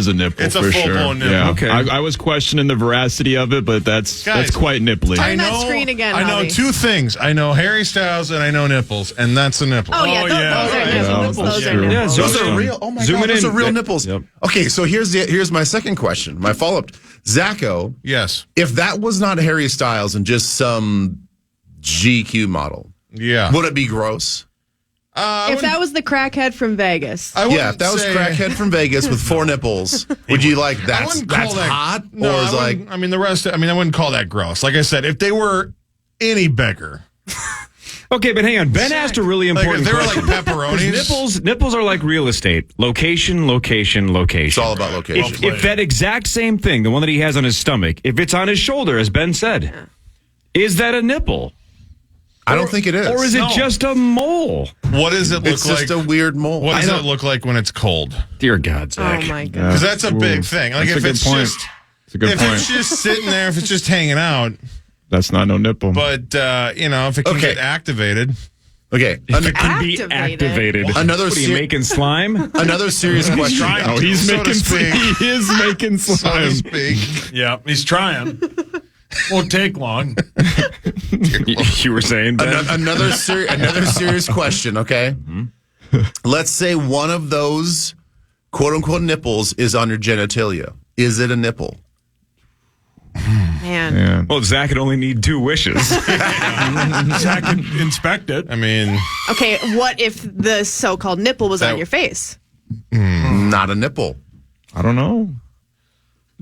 Speaker 11: a nipple
Speaker 10: It's a
Speaker 11: for
Speaker 10: full-blown
Speaker 11: sure.
Speaker 10: nipple.
Speaker 11: Yeah.
Speaker 8: Okay.
Speaker 11: I was questioning the veracity of it, but that's quite nipply.
Speaker 9: Turn that screen again,
Speaker 10: I know
Speaker 9: Holly.
Speaker 10: 2 things. I know Harry Styles and I know nipples, and that's a nipple.
Speaker 9: Oh, yeah,
Speaker 5: Oh,
Speaker 9: those,
Speaker 5: yeah.
Speaker 9: those are
Speaker 5: Yeah,
Speaker 9: nipples.
Speaker 11: that's
Speaker 9: Those are
Speaker 11: true.
Speaker 9: nipples.
Speaker 8: Yeah,
Speaker 13: Those
Speaker 8: zoom
Speaker 13: are
Speaker 8: in.
Speaker 13: real. Oh my
Speaker 8: Zoom
Speaker 13: god,
Speaker 8: it
Speaker 13: those
Speaker 8: in.
Speaker 13: are real nipples.
Speaker 8: Yep.
Speaker 13: Okay, so here's my second question. My follow-up. Zacho,
Speaker 10: Yes.
Speaker 13: if that was not Harry Styles and just some GQ model,
Speaker 10: Yeah.
Speaker 13: would it be gross?
Speaker 9: If that was the crackhead from Vegas.
Speaker 13: Yeah, if that was crackhead from Vegas with 4 nipples, would you like that's
Speaker 10: wouldn't call that-
Speaker 13: hot?
Speaker 10: No,
Speaker 13: or is
Speaker 10: I
Speaker 13: like
Speaker 10: wouldn't- I mean the rest. I wouldn't call that gross. Like I said, if they were any bigger,
Speaker 8: Okay, but hang on. Ben asked a really
Speaker 10: like
Speaker 8: important
Speaker 10: if they were like
Speaker 8: question. 'Cause
Speaker 10: pepperonis,
Speaker 8: nipples are like real estate. Location, location, location.
Speaker 13: it's all about location.
Speaker 8: If that exact same thing, the one that he has on his stomach, if it's on his shoulder, as Ben said, is that a nipple?
Speaker 13: I don't think it is.
Speaker 8: Or is it just a mole?
Speaker 10: What does it look
Speaker 13: It's
Speaker 10: like?
Speaker 13: just a weird mole.
Speaker 10: What does it look like when it's cold?
Speaker 8: Dear God, Zach.
Speaker 9: Oh, my God.
Speaker 10: Because that's a big thing. Like
Speaker 11: That's
Speaker 10: if
Speaker 11: a good
Speaker 10: it's
Speaker 11: point.
Speaker 10: just
Speaker 11: It's a good
Speaker 10: if
Speaker 11: point.
Speaker 10: it's just sitting there, if it's just hanging out,
Speaker 11: That's not no nipple.
Speaker 10: but if it can get activated.
Speaker 13: Okay.
Speaker 8: If it can be activated.
Speaker 13: Another
Speaker 8: What are you making slime?
Speaker 13: Another serious question.
Speaker 11: Oh, he's
Speaker 10: so to
Speaker 11: making
Speaker 10: speak.
Speaker 11: He is making
Speaker 10: So to
Speaker 11: slime.
Speaker 10: speak.
Speaker 5: Yeah, he's trying. Won't take long.
Speaker 8: You were saying, Ben?
Speaker 13: Another serious question, okay? Let's say one of those quote-unquote nipples is on your genitalia. Is it a nipple?
Speaker 9: Man.
Speaker 11: Yeah.
Speaker 8: Well, Zach could only need 2 wishes.
Speaker 5: Zach can inspect it.
Speaker 10: I mean,
Speaker 9: Okay, what if the so-called nipple was on
Speaker 10: That-
Speaker 9: your face?
Speaker 13: Not a nipple.
Speaker 11: I don't know.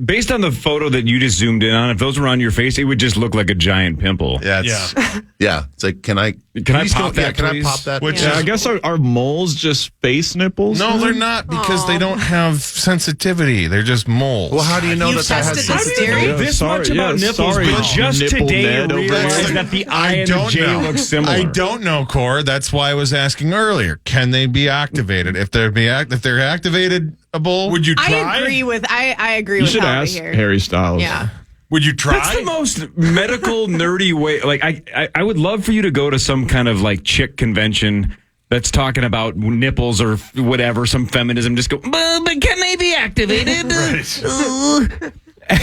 Speaker 8: Based on the photo that you just zoomed in on, if those were on your face, it would just look like a giant pimple.
Speaker 10: yeah, it's,
Speaker 13: Yeah. It's like, can I
Speaker 8: I pop that,
Speaker 13: Can I
Speaker 8: please?
Speaker 13: pop that?
Speaker 10: Which
Speaker 11: Yeah, I guess are moles just face nipples?
Speaker 10: no, they're not because they don't have sensitivity. They're just moles.
Speaker 13: Well, how do you know
Speaker 9: You
Speaker 13: that that has
Speaker 9: tested this
Speaker 13: sensitivity?
Speaker 9: theory?
Speaker 11: Yeah,
Speaker 8: This
Speaker 11: sorry,
Speaker 8: much about
Speaker 11: yeah,
Speaker 8: nipples,
Speaker 11: sorry,
Speaker 8: but just
Speaker 11: nipple
Speaker 8: today
Speaker 11: Ned over
Speaker 8: realized
Speaker 11: there.
Speaker 8: that the eye and the J look similar.
Speaker 10: I don't know, Core. That's why I was asking earlier. Can they be activated? If they're activated, a bull,
Speaker 5: Would you try?
Speaker 9: I agree with
Speaker 11: You
Speaker 9: with
Speaker 11: should
Speaker 9: Howie
Speaker 11: ask
Speaker 9: here.
Speaker 11: Harry Styles.
Speaker 9: Yeah.
Speaker 5: Would you try?
Speaker 8: That's the most medical nerdy way. Like I would love for you to go to some kind of like chick convention that's talking about nipples or whatever, some feminism. Just go, but can they be activated?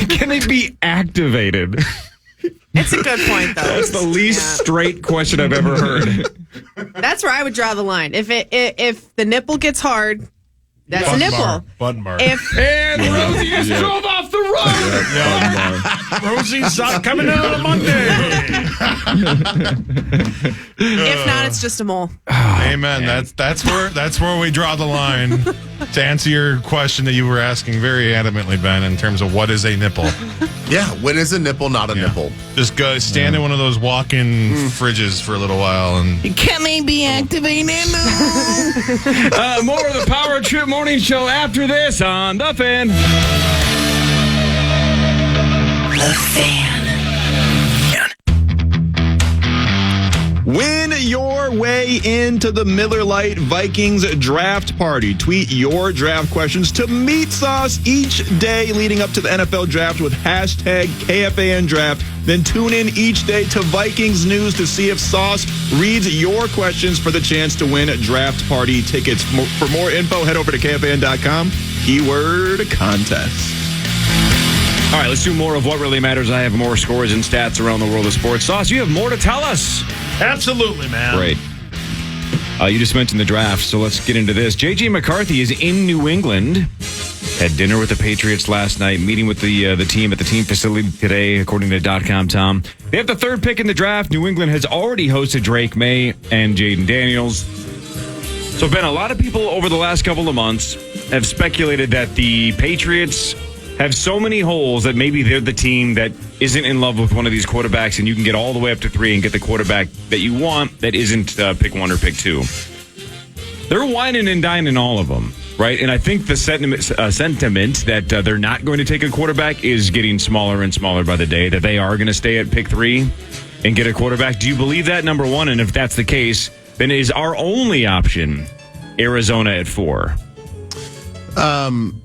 Speaker 8: Can they be activated?
Speaker 9: It's a good point, though.
Speaker 8: That's the least straight question I've ever heard.
Speaker 9: That's where I would draw the line. If the nipple gets hard, that's a nipple.
Speaker 5: Button bar.
Speaker 7: And Rosie just drove off the road.
Speaker 5: Rosie's coming out on Monday.
Speaker 9: If not, it's just a mole.
Speaker 10: Amen. That's where we draw the line. To answer your question that you were asking very adamantly, Ben, in terms of what is a nipple.
Speaker 13: Yeah. When is a nipple not a nipple?
Speaker 10: Just go stand in one of those walk-in fridges for a little while and
Speaker 4: Can they be activated?
Speaker 8: More of the Power Trip Morning Show after this on The Fan.
Speaker 4: The Fan.
Speaker 11: Win your way into the Miller Lite Vikings draft party. Tweet your draft questions to Meat Sauce each day leading up to the NFL draft with hashtag KFAN draft. Then tune in each day to Vikings News to see if Sauce reads your questions for the chance to win draft party tickets. For more info, head over to KFAN.com. Keyword contest.
Speaker 8: All right, let's do more of what really matters. I have more scores and stats around the world of sports. Sauce, you have more to tell us.
Speaker 5: Absolutely, man.
Speaker 8: Great. You just mentioned the draft, so let's get into this. J.J. McCarthy is in New England. Had dinner with the Patriots last night, meeting with the team at the team facility today, according to .com Tom. They have the 3rd pick in the draft. New England has already hosted Drake May and Jaden Daniels. So, Ben, a lot of people over the last couple of months have speculated that the Patriots have so many holes that maybe they're the team that isn't in love with one of these quarterbacks, and you can get all the way up to 3 and get the quarterback that you want that isn't pick 1 or pick 2. They're whining and dining all of them, right? And I think the sentiment that they're not going to take a quarterback is getting smaller and smaller by the day, that they are going to stay at pick 3 and get a quarterback. Do you believe that, number one? And if that's the case, then is our only option Arizona at 4?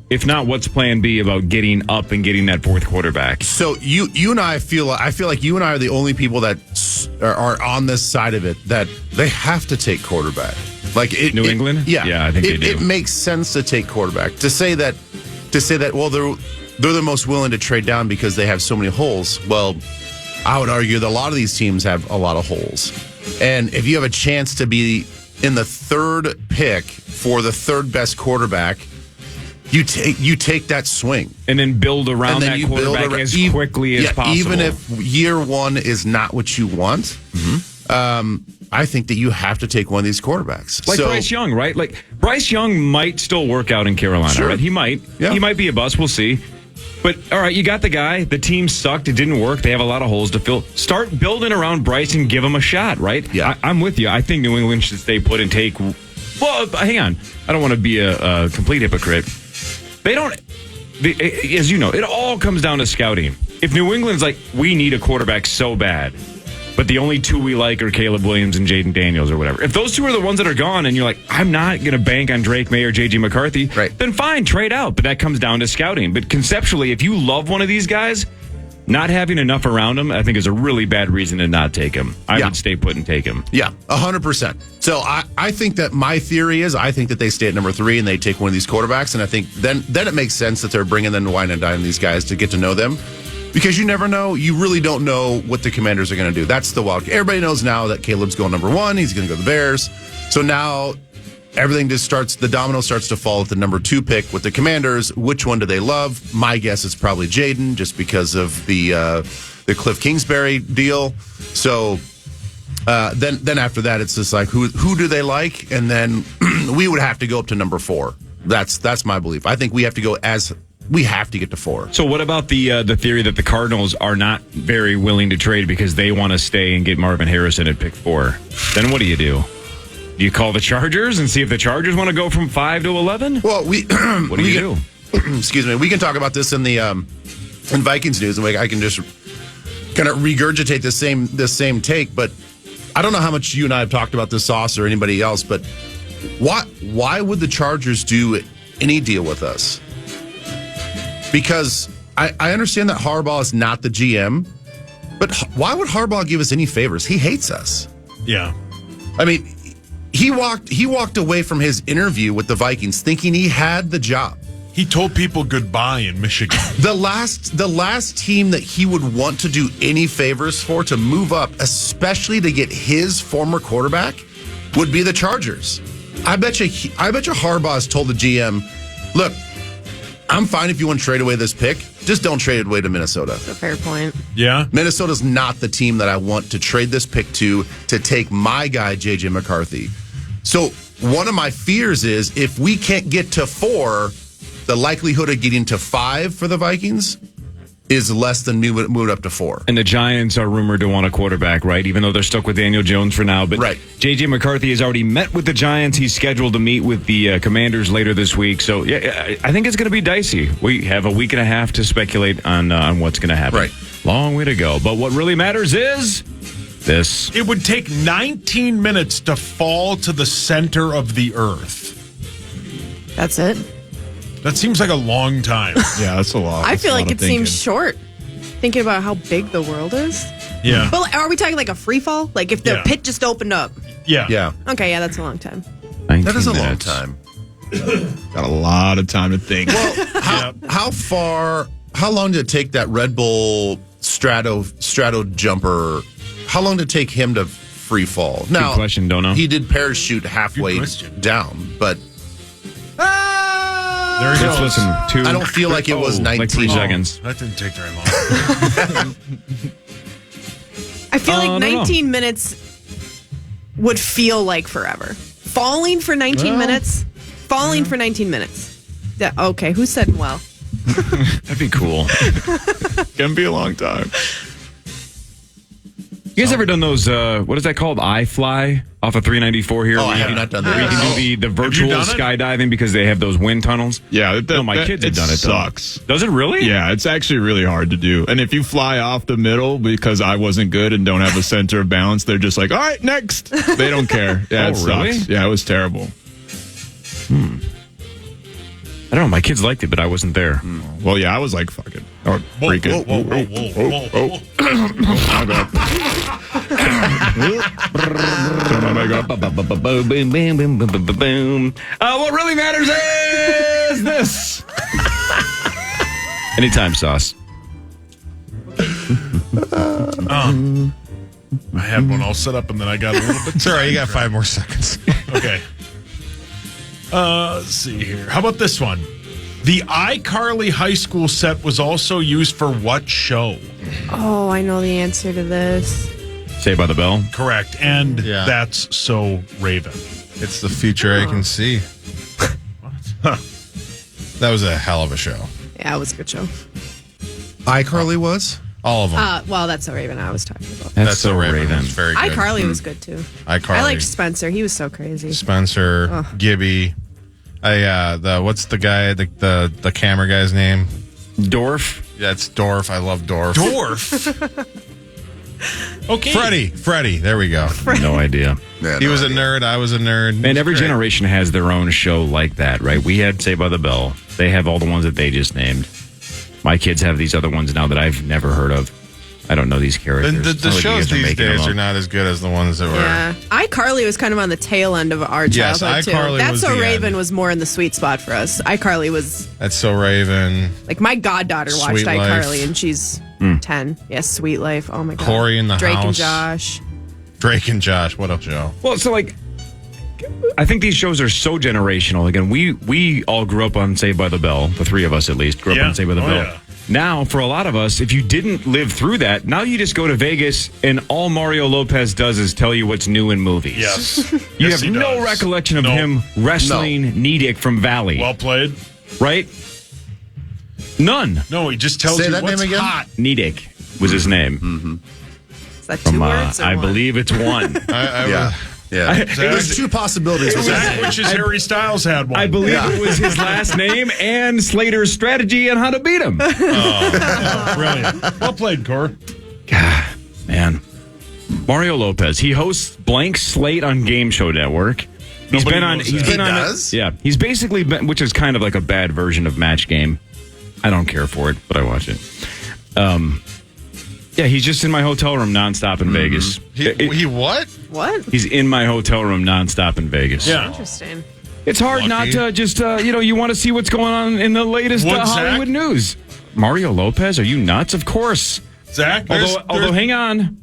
Speaker 8: If not, what's plan B about getting up and getting that 4th quarterback?
Speaker 13: So you and I feel like you and I are the only people that are on this side of it that they have to take quarterback. Like
Speaker 8: New England?
Speaker 13: Yeah,
Speaker 8: I think they do.
Speaker 13: It makes sense to take quarterback. To say that well they're the most willing to trade down because they have so many holes. Well, I would argue that a lot of these teams have a lot of holes. And if you have a chance to be in the 3rd pick for the 3rd best quarterback, you take that swing
Speaker 8: and then build around that quarterback as quickly as possible.
Speaker 13: Even if year 1 is not what you want, I think that you have to take one of these quarterbacks.
Speaker 8: Like Bryce Young, right? Like Bryce Young might still work out in Carolina,
Speaker 13: Sure.
Speaker 8: right? He might. Yeah. He might be a bust. We'll see. But all right, you got the guy. The team sucked. It didn't work. They have a lot of holes to fill. Start building around Bryce and give him a shot, right?
Speaker 13: Yeah.
Speaker 8: I'm with you. I think New England should stay put and take. Well, hang on. I don't want to be a complete hypocrite. They don't, as you know, it all comes down to scouting. If New England's like, we need a quarterback so bad, but the only two we like are Caleb Williams and Jaden Daniels or whatever. If those two are the ones that are gone and you're like, I'm not going to bank on Drake May or J.J. McCarthy, then fine, trade out. But that comes down to scouting. But conceptually, if you love one of these guys, not having enough around him, I think, is a really bad reason to not take him. I would stay put and take him.
Speaker 13: Yeah, 100%. So I think that my theory is I think that they stay at number 3 and they take one of these quarterbacks. And I think then it makes sense that they're bringing them to wine and dine these guys to get to know them. Because you never know. You really don't know what the Commanders are going to do. That's the wild. Everybody knows now that Caleb's going number 1. He's going to go to the Bears. So now everything just starts, the domino starts to fall at the number 2 pick with the Commanders. Which one do they love? My guess is probably Jaden, just because of the Cliff Kingsbury deal. So then after that, it's just like, who do they like? And then we would have to go up to number 4. That's my belief. I think we have to go we have to get to 4.
Speaker 8: So what about the theory that the Cardinals are not very willing to trade because they want to stay and get Marvin Harrison at pick 4? Then what do? Do you call the Chargers and see if the Chargers want to go from 5 to 11?
Speaker 13: Well,
Speaker 8: what do you do?
Speaker 13: Excuse me. We can talk about this in the in Vikings news, and I can just kind of regurgitate this same take. But I don't know how much you and I have talked about this, Sauce, or anybody else. But why would the Chargers do any deal with us? Because I understand that Harbaugh is not the GM, but why would Harbaugh give us any favors? He hates us.
Speaker 5: Yeah.
Speaker 13: I mean, he walked away from his interview with the Vikings thinking he had the job.
Speaker 5: He told people goodbye in Michigan.
Speaker 13: The last team that he would want to do any favors for to move up, especially to get his former quarterback, would be the Chargers. I bet you Harbaugh has told the GM, look, I'm fine if you want to trade away this pick. Just don't trade it away to Minnesota.
Speaker 9: That's a fair point.
Speaker 5: Yeah.
Speaker 13: Minnesota's not the team that I want to trade this pick to take my guy, J.J. McCarthy. So one of my fears is if we can't get to 4, the likelihood of getting to 5 for the Vikings is less than moving up to 4.
Speaker 8: And the Giants are rumored to want a quarterback, right? Even though they're stuck with Daniel Jones for now. But J.J. McCarthy has already met with the Giants. He's scheduled to meet with the Commanders later this week. So, yeah, I think it's going to be dicey. We have a week and a half to speculate on what's going to happen.
Speaker 13: Right.
Speaker 8: Long way to go. But what really matters is this.
Speaker 5: It would take 19 minutes to fall to the center of the earth.
Speaker 9: That's it?
Speaker 5: That seems like a long time.
Speaker 11: Yeah, that's a lot.
Speaker 9: I feel like it seems short, thinking about how big the world is.
Speaker 5: Yeah.
Speaker 9: But are we talking like a free fall? Like if the pit just opened up?
Speaker 5: Yeah.
Speaker 13: Yeah.
Speaker 9: Okay, yeah, that's a long time.
Speaker 13: That is a long time.
Speaker 11: Got a lot of time to think.
Speaker 13: Well, how long did it take that Red Bull Strato jumper? How long did it take him to free fall? Now,
Speaker 8: good question, don't know.
Speaker 13: He did parachute halfway down, but
Speaker 5: there he goes.
Speaker 8: Listen,
Speaker 13: I don't feel like it was 19
Speaker 8: like 3 seconds.
Speaker 5: That didn't take very long.
Speaker 9: I feel like 19 minutes would feel like forever. Falling for 19 minutes? Falling for 19 minutes. Yeah, okay, who said well?
Speaker 8: That'd be cool.
Speaker 11: Can be a long time.
Speaker 8: You guys ever done those, what is that called? iFly off of 394 here?
Speaker 13: Oh, I have not done that.
Speaker 8: Where you can do the virtual skydiving because they have those wind tunnels?
Speaker 11: Yeah.
Speaker 8: No, my kids have done it, though.
Speaker 11: Sucks.
Speaker 8: Does it really?
Speaker 11: Yeah, it's actually really hard to do. And if you fly off the middle because I wasn't good and don't have a center of balance, they're just like, all right, next. They don't care. Yeah, it
Speaker 8: really?
Speaker 11: sucks. Yeah, it was terrible.
Speaker 8: I don't know. My kids liked it, but I wasn't there.
Speaker 11: Well, yeah, I was like, fuck it. Or break it.
Speaker 5: Whoa.
Speaker 8: What really matters is this. Anytime, Sauce.
Speaker 5: I had one all set up and then I got a little bit.
Speaker 10: Sorry, you got 5 more seconds.
Speaker 5: Okay. Let's see here. How about this one? The iCarly high school set was also used for what show?
Speaker 9: Oh, I know the answer to this.
Speaker 8: Saved by the Bell?
Speaker 5: Correct. And That's So Raven.
Speaker 10: It's the future I can see.
Speaker 5: What?
Speaker 10: That was a hell of a show.
Speaker 9: Yeah, it was a good show.
Speaker 13: iCarly was?
Speaker 10: All of them.
Speaker 9: Well, That's So Raven I was talking about.
Speaker 10: That's So Raven. Was very good.
Speaker 9: iCarly was good, too.
Speaker 10: iCarly.
Speaker 9: I liked Spencer. He was so crazy.
Speaker 10: Spencer, Gibby. What's the guy, the camera guy's name?
Speaker 8: Dorf?
Speaker 10: Yeah, it's Dorf. I love Dorf.
Speaker 5: Dorf? Okay.
Speaker 10: Freddie. There we go.
Speaker 8: No idea.
Speaker 13: Yeah,
Speaker 10: He
Speaker 13: no
Speaker 10: was a
Speaker 13: idea.
Speaker 10: nerd. I was a nerd.
Speaker 8: And every
Speaker 10: Great.
Speaker 8: generation has their own show like that, right? We had Saved by the Bell. They have all the ones that they just named. My kids have these other ones now that I've never heard of. I don't know these characters.
Speaker 10: The
Speaker 8: It's not like you
Speaker 10: shows
Speaker 8: guys are
Speaker 10: these
Speaker 8: making them
Speaker 10: days
Speaker 8: up.
Speaker 10: are not as good as the ones that were.
Speaker 9: Yeah. iCarly was kind of on the tail end of our
Speaker 10: Yes,
Speaker 9: childhood, too.
Speaker 10: iCarly
Speaker 9: That's
Speaker 10: was
Speaker 9: So
Speaker 10: the
Speaker 9: Raven
Speaker 10: end.
Speaker 9: was more in the sweet spot for us. iCarly was,
Speaker 10: That's So Raven.
Speaker 9: like, my goddaughter watched
Speaker 10: Sweet
Speaker 9: iCarly,
Speaker 10: Life.
Speaker 9: and she's 10. Yes, Sweet Life. Oh, my God.
Speaker 10: Corey in the
Speaker 9: Drake and
Speaker 10: House.
Speaker 9: Josh.
Speaker 10: Drake and Josh. What up, Joe?
Speaker 8: Well, so like, I think these shows are so generational. Again, we all grew up on Saved by the Bell. The three of us, at least, grew up
Speaker 5: Yeah.
Speaker 8: on Saved by the
Speaker 5: Oh,
Speaker 8: Bell.
Speaker 5: yeah.
Speaker 8: Now, for a lot of us, if you didn't live through that, now you just go to Vegas and all Mario Lopez does is tell you what's new in movies.
Speaker 5: Yes.
Speaker 8: You
Speaker 5: Yes,
Speaker 8: have
Speaker 5: he
Speaker 8: no
Speaker 5: does.
Speaker 8: recollection of
Speaker 5: No.
Speaker 8: him wrestling Nedick from Valley,
Speaker 5: Well played.
Speaker 8: right? None.
Speaker 5: No, he just tells
Speaker 13: Say
Speaker 5: you
Speaker 13: that
Speaker 5: what's
Speaker 13: name again?
Speaker 5: hot.
Speaker 8: Nedick was his name.
Speaker 9: Is that two
Speaker 8: From,
Speaker 9: words? Or
Speaker 8: I
Speaker 9: one?
Speaker 8: believe it's one.
Speaker 13: Yeah. Yeah. There's two possibilities with
Speaker 5: Zach
Speaker 13: that.
Speaker 5: wishes Harry Styles had one.
Speaker 8: I believe it was his last name and Slater's strategy on how to beat him.
Speaker 5: Brilliant. Well played, Cor.
Speaker 8: God, man. Mario Lopez. He hosts Blank Slate on Game Show Network. He's
Speaker 5: Nobody
Speaker 8: been on.
Speaker 5: knows
Speaker 8: He's
Speaker 5: that.
Speaker 8: been
Speaker 13: He
Speaker 8: on.
Speaker 13: does?
Speaker 8: Yeah, he's basically been, which is kind of like a bad version of Match Game. I don't care for it, but I watch it. Yeah, he's just in my hotel room nonstop in Vegas.
Speaker 10: He what?
Speaker 9: What?
Speaker 8: He's in my hotel room nonstop in Vegas.
Speaker 5: Yeah.
Speaker 9: Interesting.
Speaker 8: It's hard
Speaker 10: Lucky.
Speaker 8: not to just, you want to see what's going on in the latest
Speaker 5: What,
Speaker 8: Hollywood
Speaker 5: Zach?
Speaker 8: news. Mario Lopez, are you nuts? Of course.
Speaker 5: Zach,
Speaker 8: Although, hang on.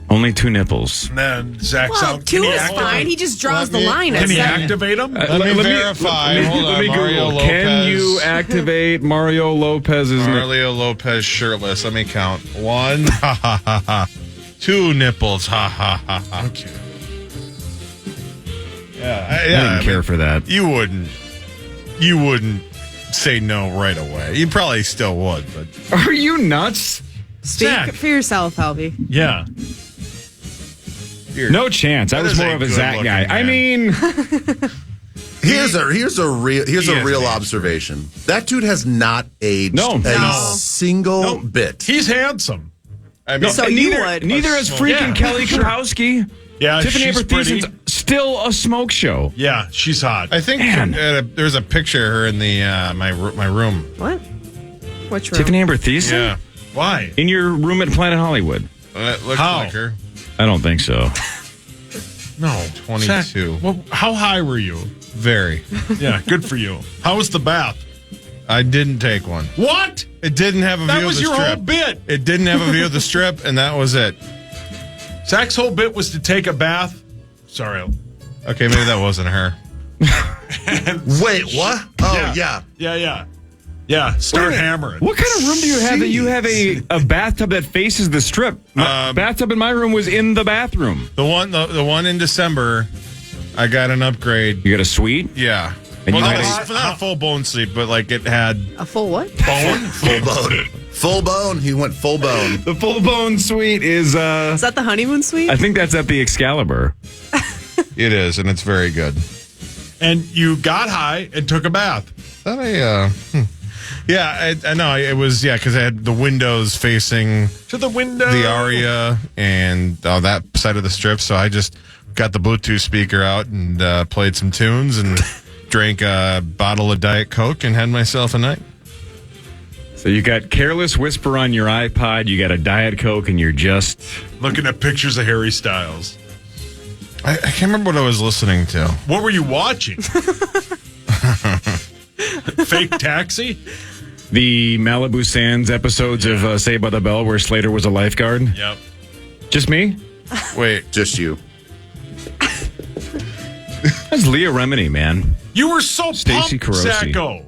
Speaker 8: Only 2 nipples.
Speaker 5: And then Zach's
Speaker 9: Well,
Speaker 5: out.
Speaker 9: 2
Speaker 5: Can he
Speaker 9: is
Speaker 5: activate-
Speaker 9: fine. He just draws the line.
Speaker 5: Can
Speaker 9: at
Speaker 5: he
Speaker 9: second.
Speaker 5: activate him?
Speaker 10: Let me verify. Hold on.
Speaker 8: Let me
Speaker 10: Mario
Speaker 8: Google. Can
Speaker 10: Lopez.
Speaker 8: you activate Mario Lopez's nipple?
Speaker 10: Mario Lopez shirtless. Let me count. 1. Ha ha ha ha. 2 nipples. Ha ha ha ha.
Speaker 5: Okay.
Speaker 10: Yeah,
Speaker 8: I didn't care for that.
Speaker 10: You wouldn't say no right away. You probably still would, but
Speaker 8: Are you nuts?
Speaker 9: Speak
Speaker 5: Zach.
Speaker 9: for yourself, Helvey.
Speaker 5: Yeah.
Speaker 8: No chance. I
Speaker 10: That
Speaker 8: was
Speaker 10: is
Speaker 8: more
Speaker 10: a
Speaker 8: of a Zach guy.
Speaker 10: good-looking
Speaker 8: I mean,
Speaker 13: Here's a real
Speaker 10: He is
Speaker 13: observation. That dude has not aged
Speaker 8: No.
Speaker 13: a
Speaker 8: No.
Speaker 13: single bit.
Speaker 5: He's handsome.
Speaker 10: I mean,
Speaker 9: So you
Speaker 8: neither,
Speaker 9: would.
Speaker 8: neither is freaking
Speaker 5: Yeah,
Speaker 8: Kelly
Speaker 5: sure.
Speaker 8: Kapowski.
Speaker 5: Yeah,
Speaker 8: Tiffany
Speaker 5: she's
Speaker 8: Amber
Speaker 5: pretty.
Speaker 8: Thiessen's still a smoke show.
Speaker 5: Yeah, she's hot.
Speaker 10: I think there's a picture of her in the my room.
Speaker 9: What? Which room?
Speaker 8: Tiffany Amber Thiessen?
Speaker 10: Yeah,
Speaker 5: Why?
Speaker 8: In your room at Planet Hollywood?
Speaker 10: it looks
Speaker 5: How?
Speaker 10: like her.
Speaker 8: I don't think so.
Speaker 5: No.
Speaker 10: 22.
Speaker 5: Zach, well, how high were you?
Speaker 10: Very.
Speaker 5: Yeah, good for you. How was the bath?
Speaker 10: I didn't take one.
Speaker 5: What?
Speaker 10: It didn't have a
Speaker 5: That
Speaker 10: view
Speaker 5: was
Speaker 10: of the
Speaker 5: your
Speaker 10: strip.
Speaker 5: whole bit.
Speaker 10: It didn't have a view of the strip, and that was it.
Speaker 5: Zach's whole bit was to take a bath. Sorry.
Speaker 10: Okay, maybe that wasn't her.
Speaker 13: Wait, what? Oh, yeah.
Speaker 5: Yeah, start
Speaker 8: Wait a minute.
Speaker 5: hammering.
Speaker 8: What kind of room do you have that you have a bathtub that faces the strip? My bathtub in my room was in the bathroom.
Speaker 10: The one in December, I got an upgrade.
Speaker 8: You got a suite?
Speaker 10: Yeah.
Speaker 8: And
Speaker 10: Well,
Speaker 8: you
Speaker 10: not,
Speaker 8: had
Speaker 10: not a full bone sleep, but like it had
Speaker 9: A full what?
Speaker 5: Bone?
Speaker 13: Full bone. Full bone. He went full bone.
Speaker 8: The full bone suite is
Speaker 9: Is that the honeymoon suite?
Speaker 8: I think that's at the Excalibur.
Speaker 10: It is, and it's very good.
Speaker 5: And you got high and took a bath.
Speaker 10: That yeah, I know it was because I had the windows facing
Speaker 5: To the window.
Speaker 10: the Aria and that side of the strip, so I just got the Bluetooth speaker out and played some tunes and drank a bottle of Diet Coke and had myself a night.
Speaker 8: So you got Careless Whisper on your iPod, you got a Diet Coke, and you're just
Speaker 5: Looking at pictures of Harry Styles.
Speaker 10: I can't remember what I was listening to.
Speaker 5: What were you watching? Fake Taxi?
Speaker 8: the Malibu Sands episodes of Saved by the Bell where Slater was a lifeguard.
Speaker 5: Yep.
Speaker 8: Just me?
Speaker 10: Wait,
Speaker 13: just you.
Speaker 8: That's Leah Remini, man.
Speaker 5: You were so
Speaker 8: Stacey
Speaker 5: pumped,
Speaker 8: Carosi.
Speaker 5: Zacko.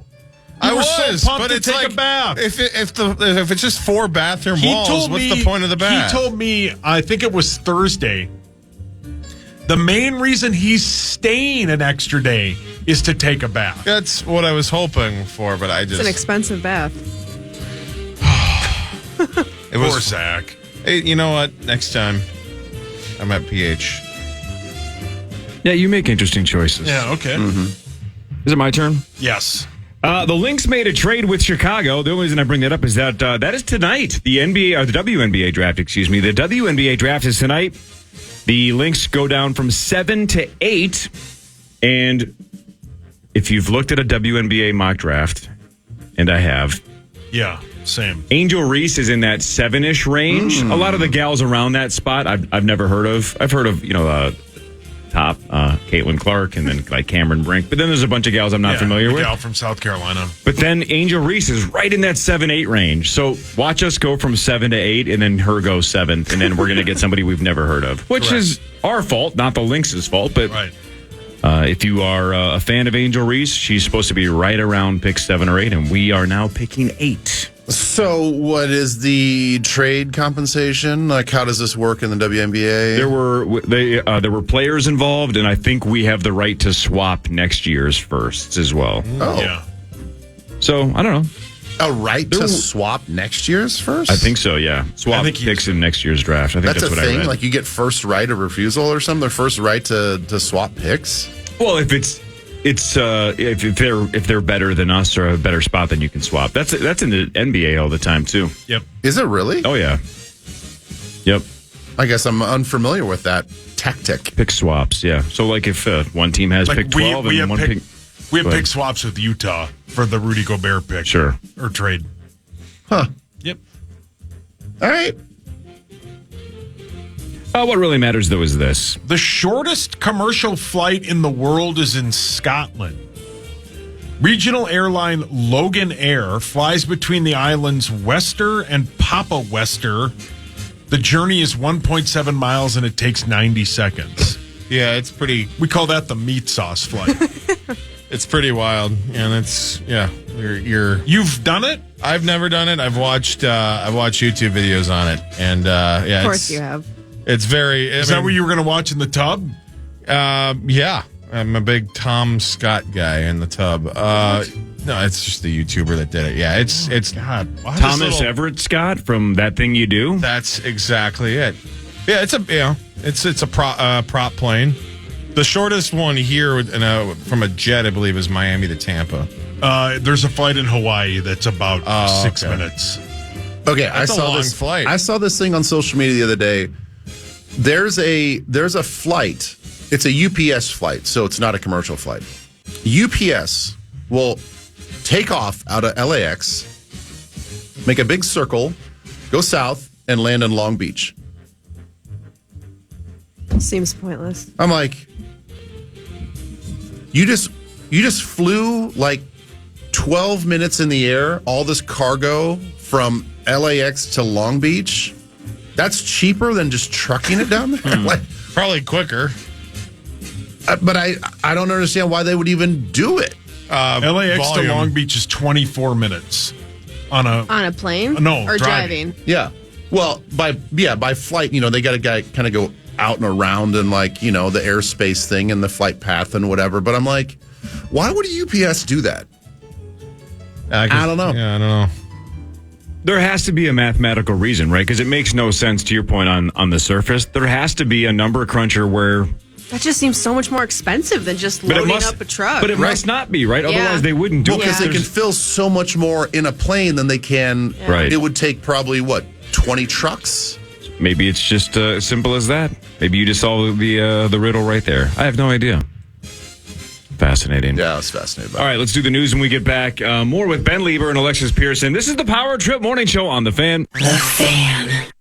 Speaker 10: I
Speaker 5: You were
Speaker 10: was,
Speaker 5: so pumped
Speaker 10: but
Speaker 5: to
Speaker 10: it's
Speaker 5: take
Speaker 10: like
Speaker 5: a bath.
Speaker 10: If it's just 4 bathroom walls, what's the point of the bath?
Speaker 5: He told me, I think it was Thursday, the main reason he's staying an extra day is to take a bath.
Speaker 10: That's what I was hoping for, but I
Speaker 9: It's
Speaker 10: just
Speaker 9: an expensive bath.
Speaker 10: it was
Speaker 5: Poor Zach.
Speaker 10: Hey, you know what? Next time, I'm at PH.
Speaker 8: Yeah, you make interesting choices.
Speaker 5: Yeah, okay.
Speaker 8: Is it my turn?
Speaker 5: Yes.
Speaker 8: The Lynx made a trade with Chicago. The only reason I bring that up is that that is tonight. The WNBA draft, excuse me. The WNBA draft is tonight. The Lynx go down from 7 to 8. And if you've looked at a WNBA mock draft, and I have.
Speaker 5: Yeah, same.
Speaker 8: Angel Reese is in that 7-ish range. A lot of the gals around that spot I've never heard of. I've heard of, top Caitlin Clark and then like Cameron Brink. But then there's a bunch of gals I'm not familiar with.
Speaker 5: Gal from South Carolina.
Speaker 8: But then Angel Reese is right in that 7-8 range. So watch us go from 7 to 8 and then her go 7th. And then we're going to get somebody we've never heard of, which is our fault, not the Lynx's fault. But if you are a fan of Angel Reese, she's supposed to be right around pick 7 or 8. And we are now picking 8.
Speaker 13: So, what is the trade compensation? Like, how does this work in the WNBA?
Speaker 8: There were players involved, and I think we have the right to swap next year's firsts as well.
Speaker 13: Oh,
Speaker 5: yeah.
Speaker 8: So I don't know.
Speaker 13: A right to swap next year's first?
Speaker 8: I think so. Yeah, swap picks in next year's draft. I think that's
Speaker 13: a
Speaker 8: what
Speaker 13: thing.
Speaker 8: I read.
Speaker 13: Like you get first right of refusal or something. Their first right to swap picks.
Speaker 8: Well, if they're better than us or a better spot, then you can swap. That's in the NBA all the time too.
Speaker 5: Yep.
Speaker 13: Is it really?
Speaker 8: Oh yeah. Yep.
Speaker 13: I guess I'm unfamiliar with that tactic.
Speaker 8: Pick swaps. Yeah. So like if one team has pick 12 and one pick.
Speaker 5: We have pick swaps with Utah for the Rudy Gobert pick.
Speaker 8: Sure.
Speaker 5: Or trade.
Speaker 13: Huh.
Speaker 5: Yep.
Speaker 13: All right.
Speaker 8: What really matters, though, is this.
Speaker 5: The shortest commercial flight in the world is in Scotland. Regional airline Logan Air flies between the islands Wester and Papa Wester. The journey is 1.7 miles and it takes 90 seconds.
Speaker 10: Yeah, it's pretty.
Speaker 5: We call that the meat sauce flight.
Speaker 10: It's pretty wild, and it's
Speaker 5: You've done it?
Speaker 10: I've never done it. I've watched YouTube videos on it, and
Speaker 9: Of course you have.
Speaker 10: It's very.
Speaker 5: Is that what you were going to watch in the tub?
Speaker 10: Yeah, I'm a big Tom Scott guy in the tub. No, it's just the YouTuber that did it. Yeah, it's
Speaker 5: God.
Speaker 8: Thomas Everett Scott from That Thing You Do.
Speaker 10: That's exactly it. Yeah, it's a prop plane. The shortest one here from a jet, I believe, is Miami to Tampa.
Speaker 5: There's a flight in Hawaii that's about 6 minutes.
Speaker 13: Okay,
Speaker 10: That's a long flight.
Speaker 13: I saw this thing on social media the other day. There's a flight. It's a UPS flight, so it's not a commercial flight. UPS will take off out of LAX, make a big circle, go south, and land in Long Beach.
Speaker 9: Seems pointless.
Speaker 13: I'm like, you just flew like 12 minutes in the air, all this cargo from LAX to Long Beach. That's cheaper than just trucking it down there. Like,
Speaker 10: probably quicker.
Speaker 13: But I don't understand why they would even do it.
Speaker 5: LAX to Long Beach is 24 minutes on a
Speaker 9: plane.
Speaker 5: No,
Speaker 9: or driving.
Speaker 13: Yeah. Well, by flight, they got to kind of go out and around and the airspace thing and the flight path and whatever. But I'm like, why would a UPS do that? I don't know.
Speaker 10: Yeah, I don't know.
Speaker 8: There has to be a mathematical reason, right? Because it makes no sense, to your point, on the surface. There has to be a number cruncher where...
Speaker 9: That just seems so much more expensive than just loading up a truck.
Speaker 8: But it must not be, right?
Speaker 9: Yeah.
Speaker 8: Otherwise, they wouldn't do it.
Speaker 13: Because they can fill so much more in a plane than they can.
Speaker 8: Yeah. Right.
Speaker 13: It would take probably, 20 trucks?
Speaker 8: Maybe it's just as simple as that. Maybe you just solve the riddle right there. I have no idea. Fascinating.
Speaker 13: Yeah, I was fascinated by
Speaker 8: All right, let's do the news when we get back. More with Ben Lieber and Alexis Pearson. This is the Power Trip Morning Show on The Fan.
Speaker 14: The Fan.